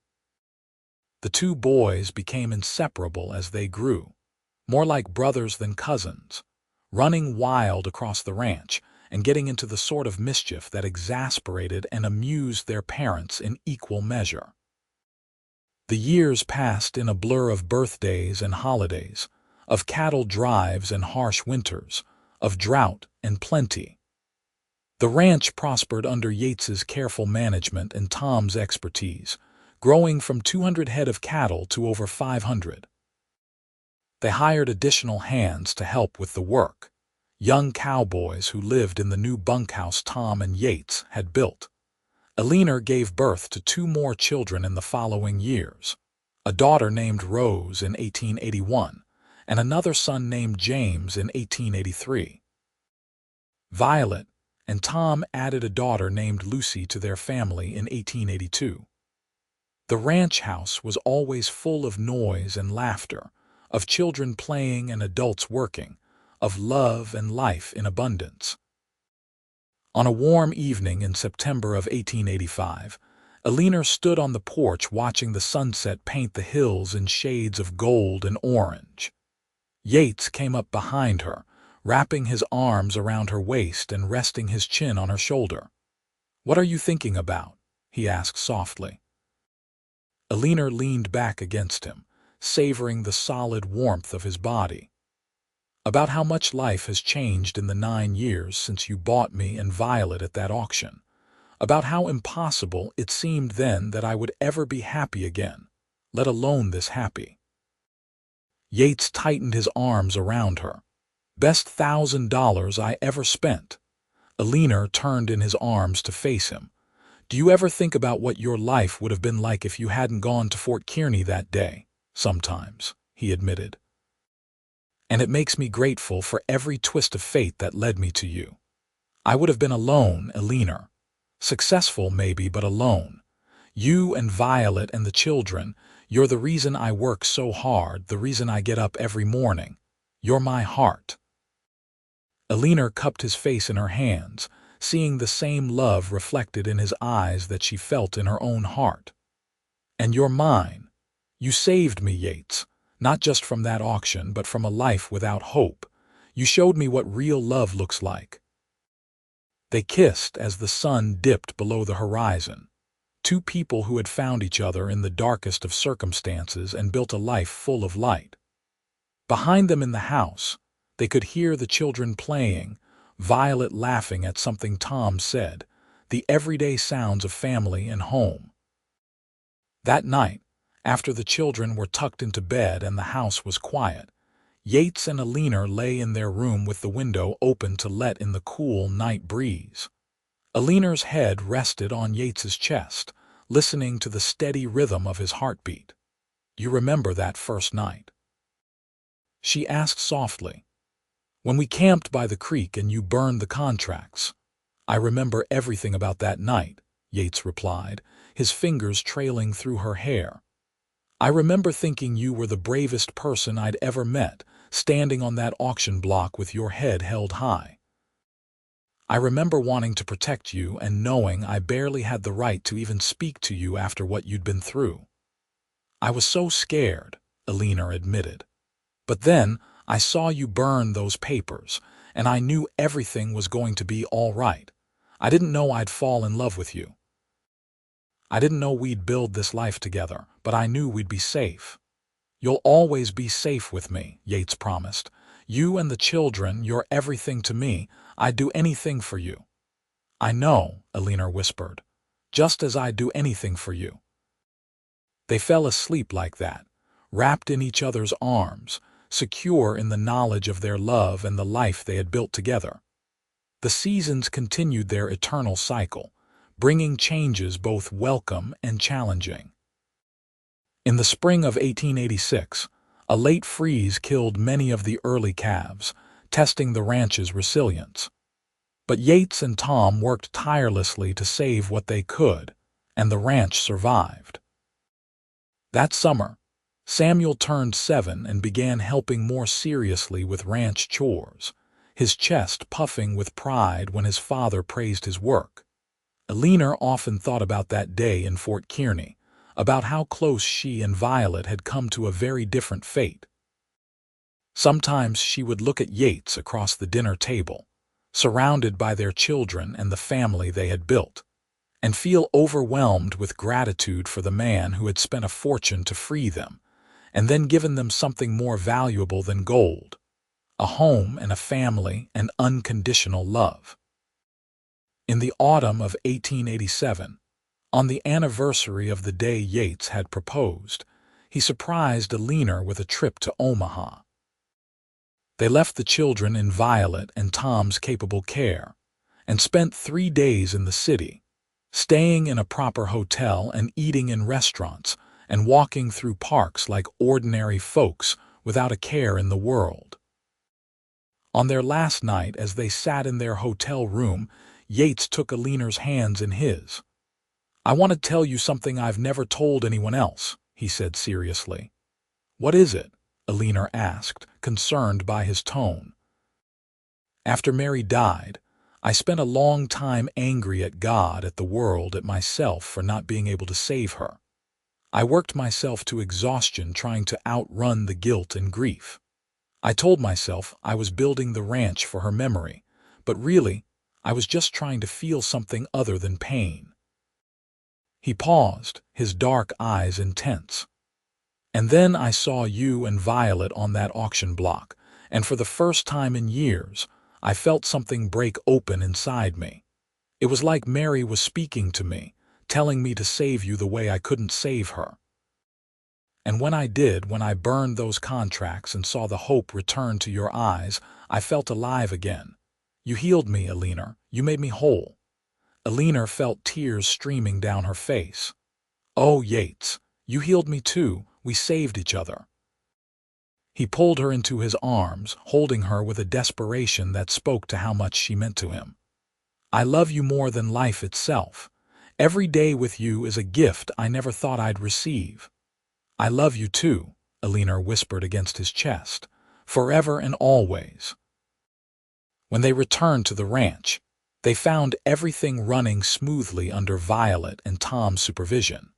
The two boys became inseparable as they grew, more like brothers than cousins, running wild across the ranch and getting into the sort of mischief that exasperated and amused their parents in equal measure. The years passed in a blur of birthdays and holidays, of cattle drives and harsh winters, of drought and plenty. The ranch prospered under Yates's careful management and Tom's expertise, growing from 200 head of cattle to over 500. They hired additional hands to help with the work, young cowboys who lived in the new bunkhouse Tom and Yates had built. Eleanor gave birth to 2 more children in the following years, a daughter named Rose in 1881 and another son named James in 1883. Violet and Tom added a daughter named Lucy to their family in 1882. The ranch house was always full of noise and laughter, of children playing and adults working, of love and life in abundance. On a warm evening in September of 1885, Eleanor stood on the porch watching the sunset paint the hills in shades of gold and orange. Yates came up behind her, wrapping his arms around her waist and resting his chin on her shoulder. "What are you thinking about?" he asked softly. Eleanor leaned back against him, savoring the solid warmth of his body. "About how much life has changed in the 9 years since you bought me and Violet at that auction. About how impossible it seemed then that I would ever be happy again, let alone this happy." Yates tightened his arms around her. "Best $1,000 I ever spent." Eleanor turned in his arms to face him. "Do you ever think about what your life would have been like if you hadn't gone to Fort Kearney that day?" "Sometimes," he admitted. "And it makes me grateful for every twist of fate that led me to you. I would have been alone, Eleanor. Successful, maybe, but alone. You and Violet and the children, you're the reason I work so hard, the reason I get up every morning. You're my heart." Eleanor cupped his face in her hands, seeing the same love reflected in his eyes that she felt in her own heart. "And you're mine. You saved me, Yates, not just from that auction, but from a life without hope. You showed me what real love looks like." They kissed as the sun dipped below the horizon. Two people who had found each other in the darkest of circumstances and built a life full of light. Behind them in the house, they could hear the children playing, Violet laughing at something Tom said, the everyday sounds of family and home. That night, after the children were tucked into bed and the house was quiet, Yates and Eleanor lay in their room with the window open to let in the cool night breeze. Eleanor's head rested on Yates's chest, listening to the steady rhythm of his heartbeat. "You remember that first night?" she asked softly. "When we camped by the creek and you burned the contracts." "I remember everything about that night," Yates replied, his fingers trailing through her hair. "I remember thinking you were the bravest person I'd ever met, standing on that auction block with your head held high. I remember wanting to protect you and knowing I barely had the right to even speak to you after what you'd been through." "I was so scared," Eleanor admitted. "But then I saw you burn those papers, and I knew everything was going to be all right. I didn't know I'd fall in love with you. I didn't know we'd build this life together, but I knew we'd be safe." "You'll always be safe with me," Yates promised. "You and the children, you're everything to me. I'd do anything for you." "I know," Eleanor whispered, "just as I'd do anything for you." They fell asleep like that, wrapped in each other's arms, secure in the knowledge of their love and the life they had built together. The seasons continued their eternal cycle, bringing changes both welcome and challenging. In the spring of 1886, a late freeze killed many of the early calves, testing the ranch's resilience. But Yates and Tom worked tirelessly to save what they could, and the ranch survived. That summer, Samuel turned 7 and began helping more seriously with ranch chores, his chest puffing with pride when his father praised his work. Eleanor often thought about that day in Fort Kearney, about how close she and Violet had come to a very different fate. Sometimes she would look at Yates across the dinner table, surrounded by their children and the family they had built, and feel overwhelmed with gratitude for the man who had spent a fortune to free them, and then given them something more valuable than gold: a home and a family and unconditional love. In the autumn of 1887, on the anniversary of the day Yates had proposed, he surprised Eleanor with a trip to Omaha. They left the children in Violet and Tom's capable care, and spent 3 days in the city, staying in a proper hotel and eating in restaurants and walking through parks like ordinary folks without a care in the world. On their last night, as they sat in their hotel room, Yates took Eleanor's hands in his. "I want to tell you something I've never told anyone else," he said seriously. "What is it?" Eleanor asked, concerned by his tone. "After Mary died, I spent a long time angry at God, at the world, at myself for not being able to save her. I worked myself to exhaustion trying to outrun the guilt and grief. I told myself I was building the ranch for her memory, but really, I was just trying to feel something other than pain. He paused, his dark eyes intense. And then I saw you and Violet on that auction block, and for the first time in years, I felt something break open inside me. It was like Mary was speaking to me, telling me to save you the way I couldn't save her. And when I did, when I burned those contracts and saw the hope return to your eyes, I felt alive again. You healed me, Eleanor. You made me whole. Eleanor felt tears streaming down her face. Oh, Yates, you healed me too. We saved each other. He pulled her into his arms, holding her with a desperation that spoke to how much she meant to him. I love you more than life itself. Every day with you is a gift I never thought I'd receive. I love you too, Eleanor whispered against his chest, forever and always. When they returned to the ranch, they found everything running smoothly under Violet and Tom's supervision.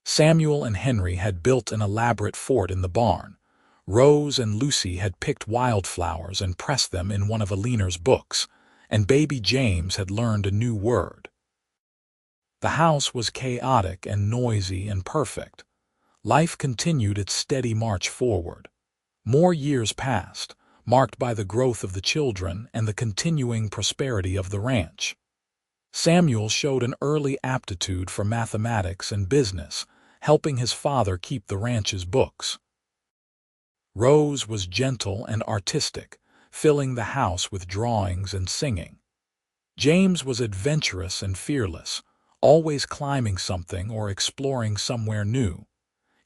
Samuel and Henry had built an elaborate fort in the barn. Rose and Lucy had picked wildflowers and pressed them in one of Eleanor's books, and baby James had learned a new word. The house was chaotic and noisy and perfect. Life continued its steady march forward. More years passed, marked by the growth of the children and the continuing prosperity of the ranch. Samuel showed an early aptitude for mathematics and business, helping his father keep the ranch's books. Rose was gentle and artistic, filling the house with drawings and singing. James was adventurous and fearless, always climbing something or exploring somewhere new.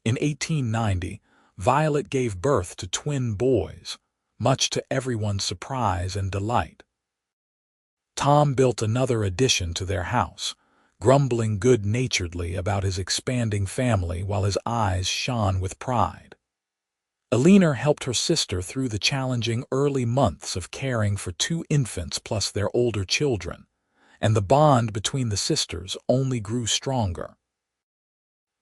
In 1890, Violet gave birth to twin boys, much to everyone's surprise and delight. Tom built another addition to their house, grumbling good-naturedly about his expanding family while his eyes shone with pride. Eleanor helped her sister through the challenging early months of caring for 2 infants plus their older children, and the bond between the sisters only grew stronger.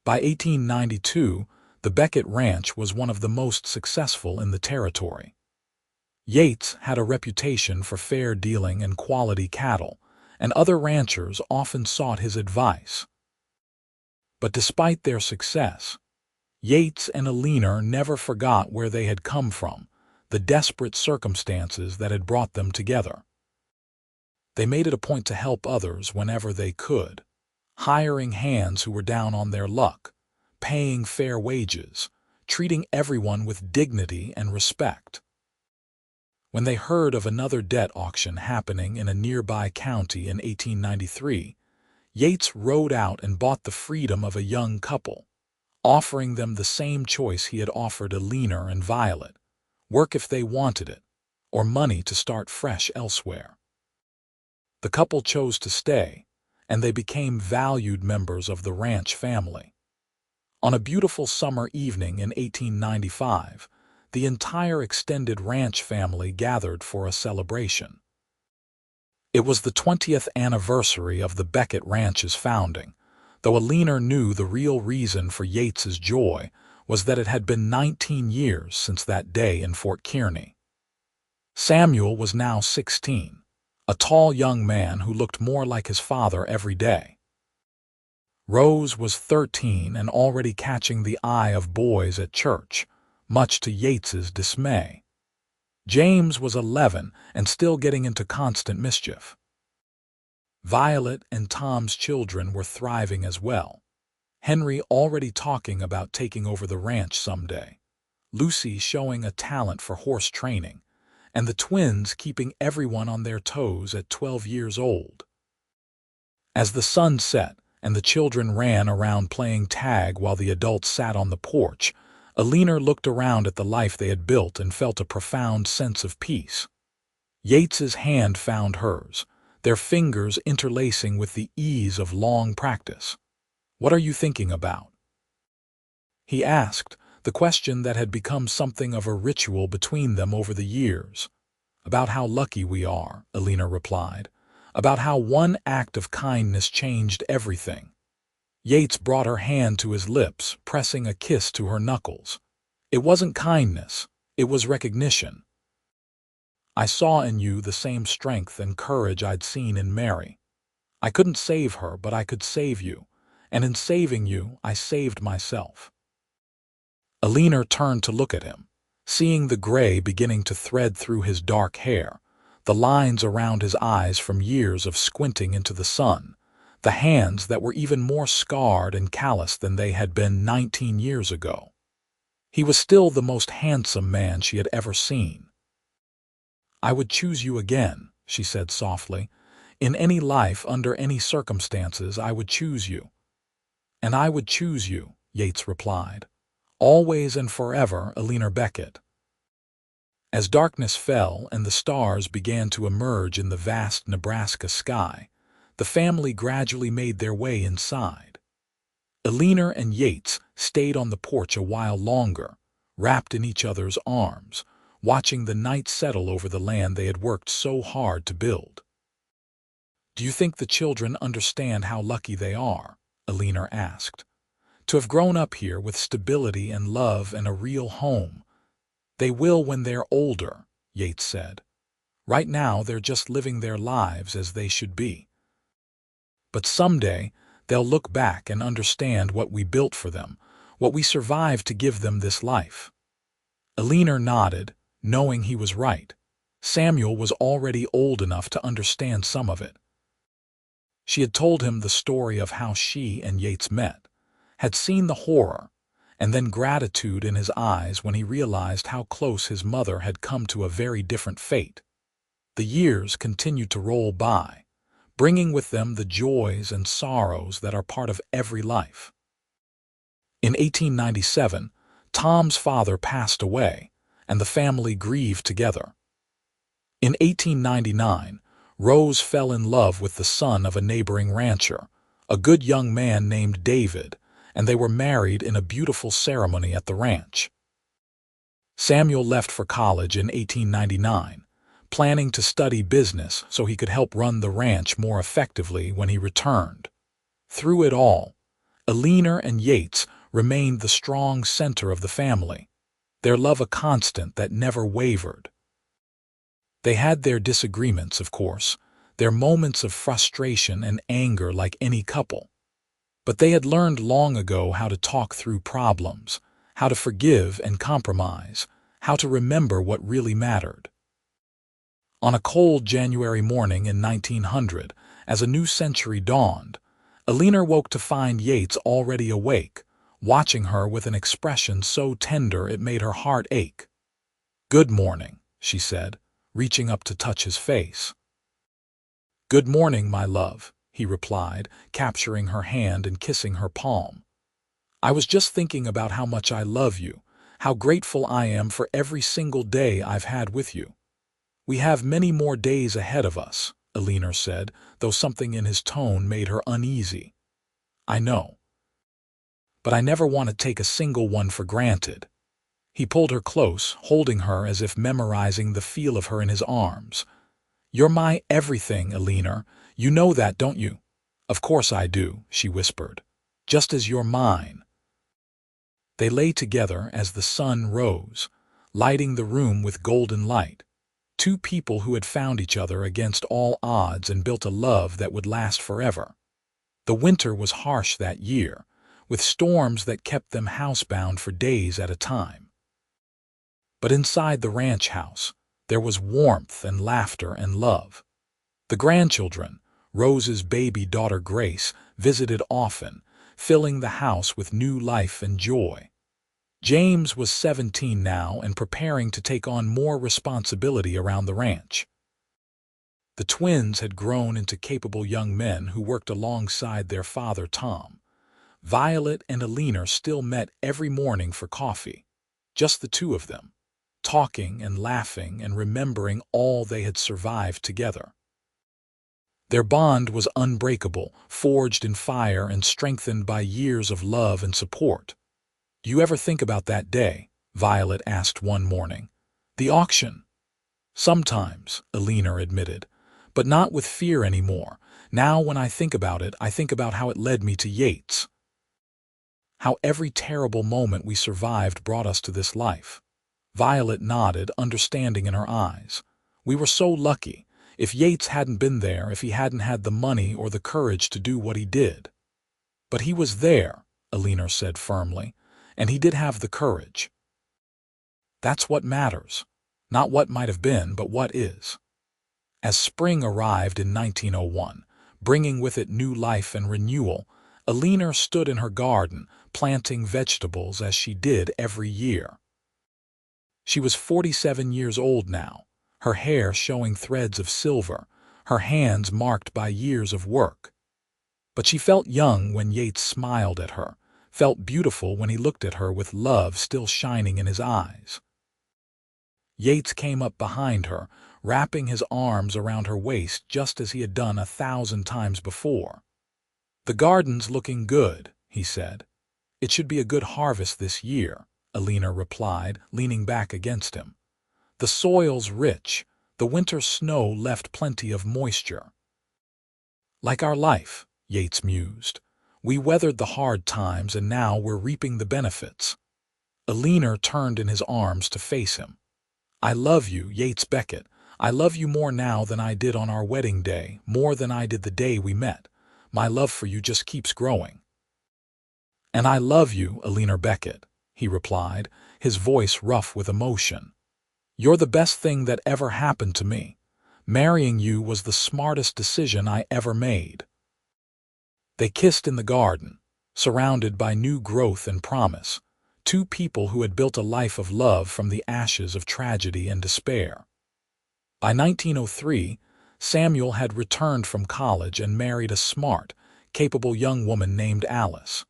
By 1892, the Beckett Ranch was one of the most successful in the territory. Yates had a reputation for fair dealing and quality cattle, and other ranchers often sought his advice. But despite their success, Yates and Eleanor never forgot where they had come from, the desperate circumstances that had brought them together. They made it a point to help others whenever they could, hiring hands who were down on their luck, paying fair wages, treating everyone with dignity and respect. When they heard of another debt auction happening in a nearby county in 1893, Yates rode out and bought the freedom of a young couple, offering them the same choice he had offered Eleanor and Violet: work if they wanted it, or money to start fresh elsewhere. The couple chose to stay, and they became valued members of the ranch family. On a beautiful summer evening in 1895, the entire extended ranch family gathered for a celebration. It was the 20th anniversary of the Beckett Ranch's founding, though Eleanor knew the real reason for Yates's joy was that it had been 19 years since that day in Fort Kearney. Samuel was now 16, a tall young man who looked more like his father every day. Rose was 13 and already catching the eye of boys at church, much to Yates's dismay. James was 11 and still getting into constant mischief. Violet and Tom's children were thriving as well. Henry already talking about taking over the ranch someday, Lucy showing a talent for horse training, and the twins keeping everyone on their toes at 12 years old. As the sun set and the children ran around playing tag while the adults sat on the porch, Eleanor looked around at the life they had built and felt a profound sense of peace. Yates's hand found hers, their fingers interlacing with the ease of long practice. "What are you thinking about?" he asked, the question that had become something of a ritual between them over the years. "About how lucky we are," Eleanor replied. "About how one act of kindness changed everything." Yates brought her hand to his lips, pressing a kiss to her knuckles. "It wasn't kindness. It was recognition. I saw in you the same strength and courage I'd seen in Mary. I couldn't save her, but I could save you, and in saving you, I saved myself. Eleanor turned to look at him, seeing the gray beginning to thread through his dark hair, the lines around his eyes from years of squinting into the sun, the hands that were even more scarred and calloused than they had been 19 years ago. He was still the most handsome man she had ever seen. "I would choose you again," she said softly. "In any life, under any circumstances, I would choose you." "And I would choose you," Yates replied. "Always and forever, Eleanor Beckett." As darkness fell and the stars began to emerge in the vast Nebraska sky, the family gradually made their way inside. Eleanor and Yates stayed on the porch a while longer, wrapped in each other's arms, watching the night settle over the land they had worked so hard to build. "Do you think the children understand how lucky they are?" Eleanor asked. "To have grown up here with stability and love and a real home." "They will when they're older," Yates said. "Right now they're just living their lives as they should be. But someday they'll look back and understand what we built for them, what we survived to give them this life." Eleanor nodded, knowing he was right. Samuel was already old enough to understand some of it. She had told him the story of how she and Yates met, had seen the horror, and then gratitude in his eyes when he realized how close his mother had come to a very different fate. The years continued to roll by, bringing with them the joys and sorrows that are part of every life. In 1897, Tom's father passed away, and the family grieved together. In 1899, Rose fell in love with the son of a neighboring rancher, a good young man named David, and they were married in a beautiful ceremony at the ranch. Samuel left for college in 1899, planning to study business so he could help run the ranch more effectively when he returned. Through it all, Eleanor and Yates remained the strong center of the family, their love a constant that never wavered. They had their disagreements, of course, their moments of frustration and anger like any couple. But they had learned long ago how to talk through problems, how to forgive and compromise, how to remember what really mattered. On a cold January morning in 1900, as a new century dawned, Eleanor woke to find Yates already awake, watching her with an expression so tender it made her heart ache. "Good morning," she said, reaching up to touch his face. "Good morning, my love," he replied, capturing her hand and kissing her palm. "I was just thinking about how much I love you, how grateful I am for every single day I've had with you." "We have many more days ahead of us," Eleanor said, though something in his tone made her uneasy. "I know. But I never want to take a single one for granted." He pulled her close, holding her as if memorizing the feel of her in his arms. "You're my everything, Eleanor. You know that, don't you?" "Of course I do," she whispered. "Just as you're mine." They lay together as the sun rose, lighting the room with golden light. Two people who had found each other against all odds and built a love that would last forever. The winter was harsh that year, with storms that kept them housebound for days at a time. But inside the ranch house, there was warmth and laughter and love. The grandchildren, Rose's baby daughter Grace, visited often, filling the house with new life and joy. James was 17 now and preparing to take on more responsibility around the ranch. The twins had grown into capable young men who worked alongside their father Tom. Violet and Eleanor still met every morning for coffee, just the two of them, talking and laughing and remembering all they had survived together. Their bond was unbreakable, forged in fire and strengthened by years of love and support. "Do you ever think about that day?" Violet asked one morning. "The auction?" "Sometimes," Eleanor admitted, "but not with fear anymore. Now when I think about it, I think about how it led me to Yates. How every terrible moment we survived brought us to this life. Violet nodded, understanding in her eyes. We were so lucky. If Yates hadn't been there, if he hadn't had the money or the courage to do what he did. But he was there, Eleanor said firmly, and he did have the courage. That's what matters. Not what might have been, but what is. As spring arrived in 1901, bringing with it new life and renewal, Eleanor stood in her garden, planting vegetables as she did every year. She was 47 years old now, her hair showing threads of silver, her hands marked by years of work. But she felt young when Yates smiled at her, felt beautiful when he looked at her with love still shining in his eyes. Yates came up behind her, wrapping his arms around her waist just as he had done 1,000 times before. "The garden's looking good," he said. "It should be a good harvest this year," Eleanor replied, leaning back against him. "The soil's rich. The winter snow left plenty of moisture." "Like our life," Yates mused. "We weathered the hard times and now we're reaping the benefits." Eleanor turned in his arms to face him. "I love you, Yates Beckett. I love you more now than I did on our wedding day, more than I did the day we met. My love for you just keeps growing." "And I love you, Eleanor Beckett," he replied, his voice rough with emotion. "You're the best thing that ever happened to me. Marrying you was the smartest decision I ever made." They kissed in the garden, surrounded by new growth and promise, two people who had built a life of love from the ashes of tragedy and despair. By 1903, Samuel had returned from college and married a smart, capable young woman named Alice.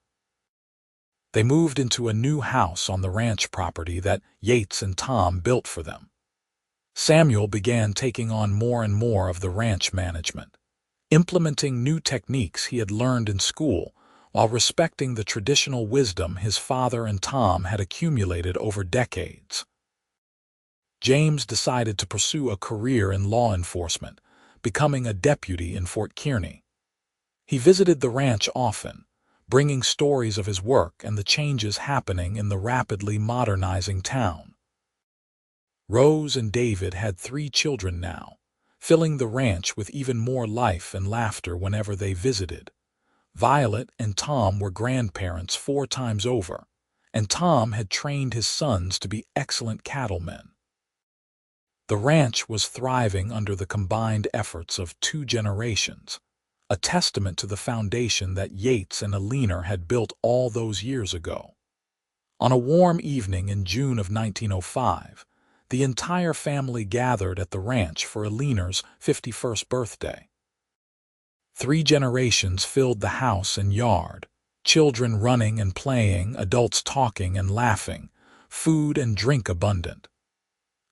They moved into a new house on the ranch property that Yates and Tom built for them. Samuel began taking on more and more of the ranch management, implementing new techniques he had learned in school while respecting the traditional wisdom his father and Tom had accumulated over decades. James decided to pursue a career in law enforcement, becoming a deputy in Fort Kearney. He visited the ranch often, bringing stories of his work and the changes happening in the rapidly modernizing town. Rose and David had 3 children now, filling the ranch with even more life and laughter whenever they visited. Violet and Tom were grandparents 4 times over, and Tom had trained his sons to be excellent cattlemen. The ranch was thriving under the combined efforts of 2 generations, a testament to the foundation that Yates and Eleanor had built all those years ago. On a warm evening in June of 1905, the entire family gathered at the ranch for Eleanor's 51st birthday. 3 generations filled the house and yard, children running and playing, adults talking and laughing, food and drink abundant.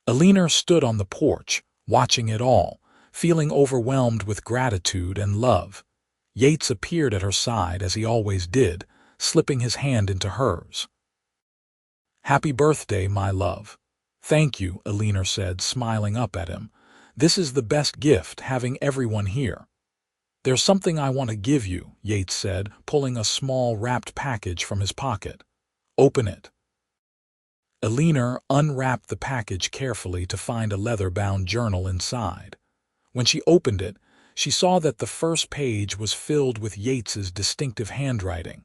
Eleanor stood on the porch, watching it all, feeling overwhelmed with gratitude and love. Yates appeared at her side as he always did, slipping his hand into hers. "Happy birthday, my love." "Thank you," Eleanor said, smiling up at him. "This is the best gift, having everyone here." "There's something I want to give you," Yates said, pulling a small wrapped package from his pocket. "Open it." Eleanor unwrapped the package carefully to find a leather-bound journal inside. When she opened it, she saw that the first page was filled with Yates's distinctive handwriting.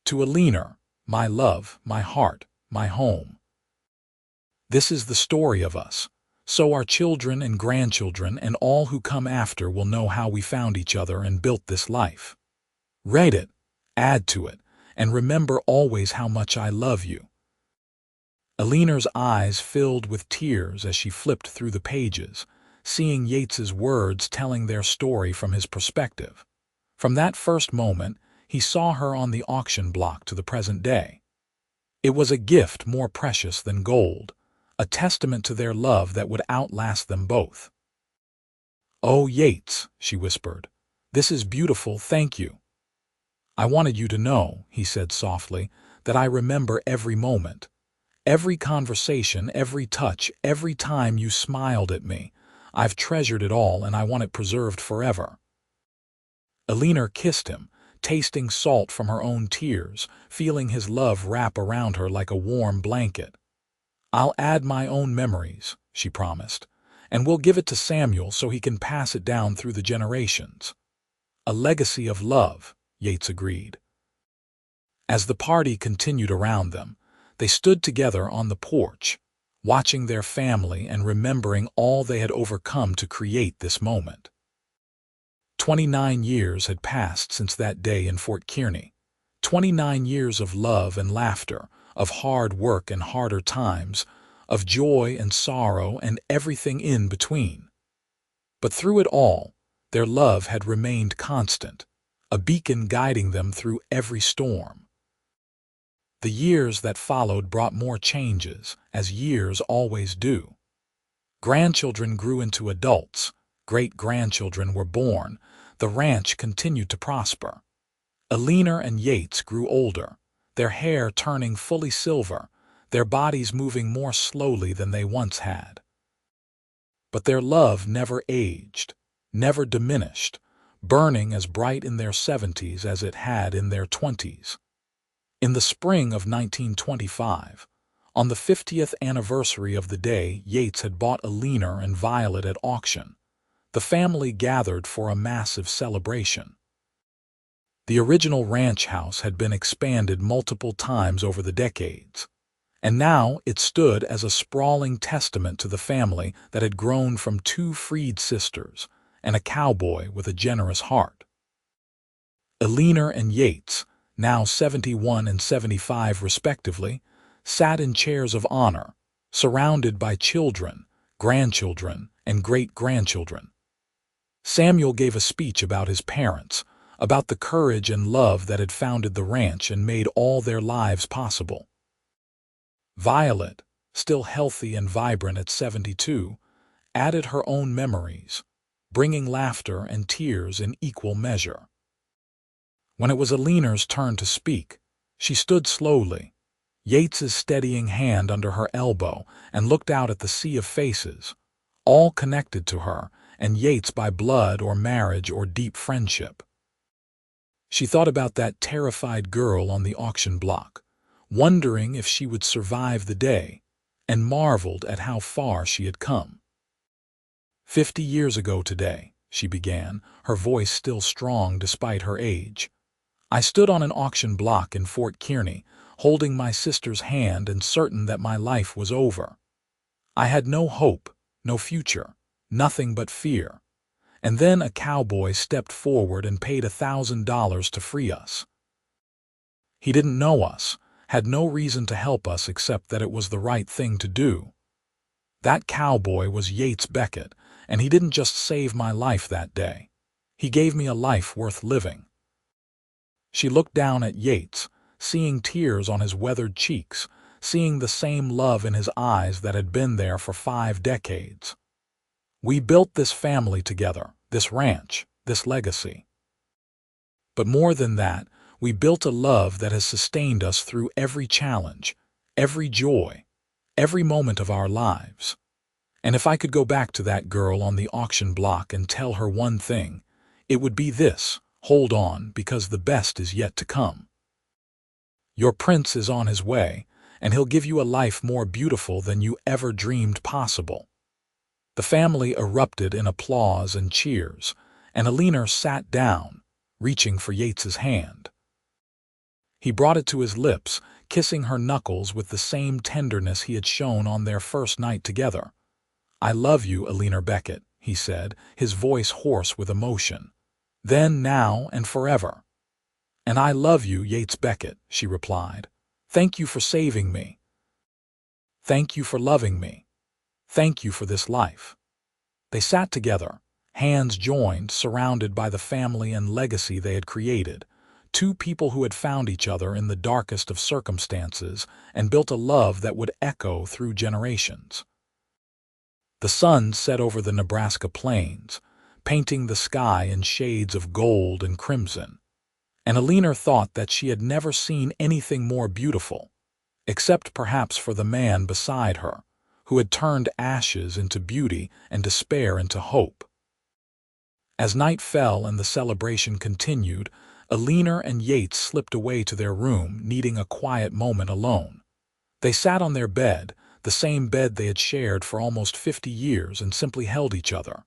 "To Eleanor, my love, my heart, my home. This is the story of us, so our children and grandchildren and all who come after will know how we found each other and built this life. Read it, add to it, and remember always how much I love you." Eleanor's eyes filled with tears as she flipped through the pages, seeing Yates's words telling their story from his perspective. From that first moment, he saw her on the auction block to the present day. It was a gift more precious than gold, a testament to their love that would outlast them both. "Oh, Yates," she whispered, "this is beautiful, thank you." "I wanted you to know," he said softly, "that I remember every moment. Every conversation, every touch, every time you smiled at me. I've treasured it all and I want it preserved forever." Eleanor kissed him, tasting salt from her own tears, feeling his love wrap around her like a warm blanket. "I'll add my own memories," she promised, "and we'll give it to Samuel so he can pass it down through the generations." "A legacy of love," Yates agreed. As the party continued around them, they stood together on the porch, watching their family and remembering all they had overcome to create this moment. 29 years had passed since that day in Fort Kearney. 29 years of love and laughter, of hard work and harder times, of joy and sorrow and everything in between. But through it all, their love had remained constant, a beacon guiding them through every storm. The years that followed brought more changes, as years always do. Grandchildren grew into adults, great-grandchildren were born, the ranch continued to prosper. Eleanor and Yates grew older, their hair turning fully silver, their bodies moving more slowly than they once had. But their love never aged, never diminished, burning as bright in their 70s as it had in their 20s. In the spring of 1925, on the 50th anniversary of the day Yates had bought Eleanor and Violet at auction, the family gathered for a massive celebration. The original ranch house had been expanded multiple times over the decades, and now it stood as a sprawling testament to the family that had grown from two freed sisters and a cowboy with a generous heart. Eleanor and Yates, now 71 and 75 respectively, sat in chairs of honor, surrounded by children, grandchildren, and great-grandchildren. Samuel gave a speech about his parents, about the courage and love that had founded the ranch and made all their lives possible. Violet, still healthy and vibrant at 72, added her own memories, bringing laughter and tears in equal measure. When it was Eleanor's turn to speak, she stood slowly, Yates's steadying hand under her elbow, and looked out at the sea of faces, all connected to her, and Yates by blood or marriage or deep friendship. She thought about that terrified girl on the auction block, wondering if she would survive the day, and marveled at how far she had come. 50 years ago today, she began, her voice still strong despite her age, I stood on an auction block in Fort Kearney, holding my sister's hand and certain that my life was over. I had no hope, no future, nothing but fear. And then a cowboy stepped forward and paid $1,000 to free us. He didn't know us, had no reason to help us except that it was the right thing to do. That cowboy was Yates Beckett, and he didn't just save my life that day. He gave me a life worth living. She looked down at Yates, seeing tears on his weathered cheeks, seeing the same love in his eyes that had been there for 5 decades. We built this family together, this ranch, this legacy. But more than that, we built a love that has sustained us through every challenge, every joy, every moment of our lives. And if I could go back to that girl on the auction block and tell her one thing, it would be this: hold on, because the best is yet to come. Your prince is on his way, and he'll give you a life more beautiful than you ever dreamed possible. The family erupted in applause and cheers, and Eleanor sat down, reaching for Yates's hand. He brought it to his lips, kissing her knuckles with the same tenderness he had shown on their first night together. I love you, Eleanor Beckett, he said, his voice hoarse with emotion. Then, now, and forever. And I love you, Yates Beckett, she replied. Thank you for saving me. Thank you for loving me. Thank you for this life. They sat together, hands joined, surrounded by the family and legacy they had created, two people who had found each other in the darkest of circumstances and built a love that would echo through generations. The sun set over the Nebraska plains, painting the sky in shades of gold and crimson, and Eleanor thought that she had never seen anything more beautiful, except perhaps for the man beside her, who had turned ashes into beauty and despair into hope. As night fell and the celebration continued, Eleanor and Yates slipped away to their room, needing a quiet moment alone. They sat on their bed, the same bed they had shared for almost 50 years and simply held each other.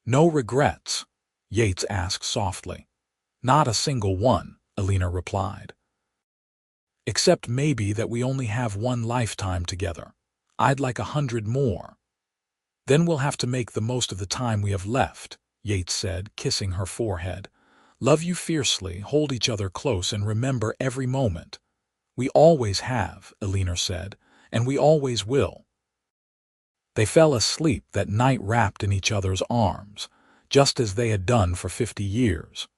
"No regrets?" Yates asked softly. "Not a single one," Eleanor replied. "Except maybe that we only have one lifetime together. I'd like 100 more." "Then we'll have to make the most of the time we have left," Yates said, kissing her forehead. "Love you fiercely, hold each other close, and remember every moment." "We always have," Eleanor said, "and we always will." They fell asleep that night wrapped in each other's arms, just as they had done for 50 years.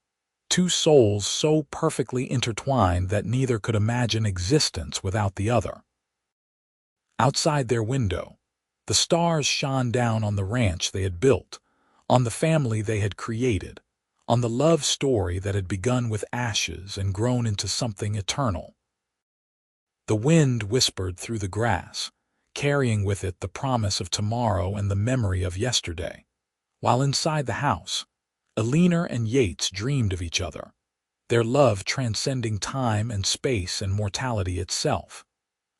Two souls so perfectly intertwined that neither could imagine existence without the other. Outside their window, the stars shone down on the ranch they had built, on the family they had created, on the love story that had begun with ashes and grown into something eternal. The wind whispered through the grass, carrying with it the promise of tomorrow and the memory of yesterday, while inside the house, Eleanor and Yates dreamed of each other, their love transcending time and space and mortality itself,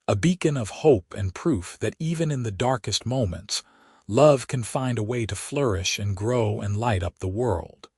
a beacon of hope and proof that even in the darkest moments, love can find a way to flourish and grow and light up the world.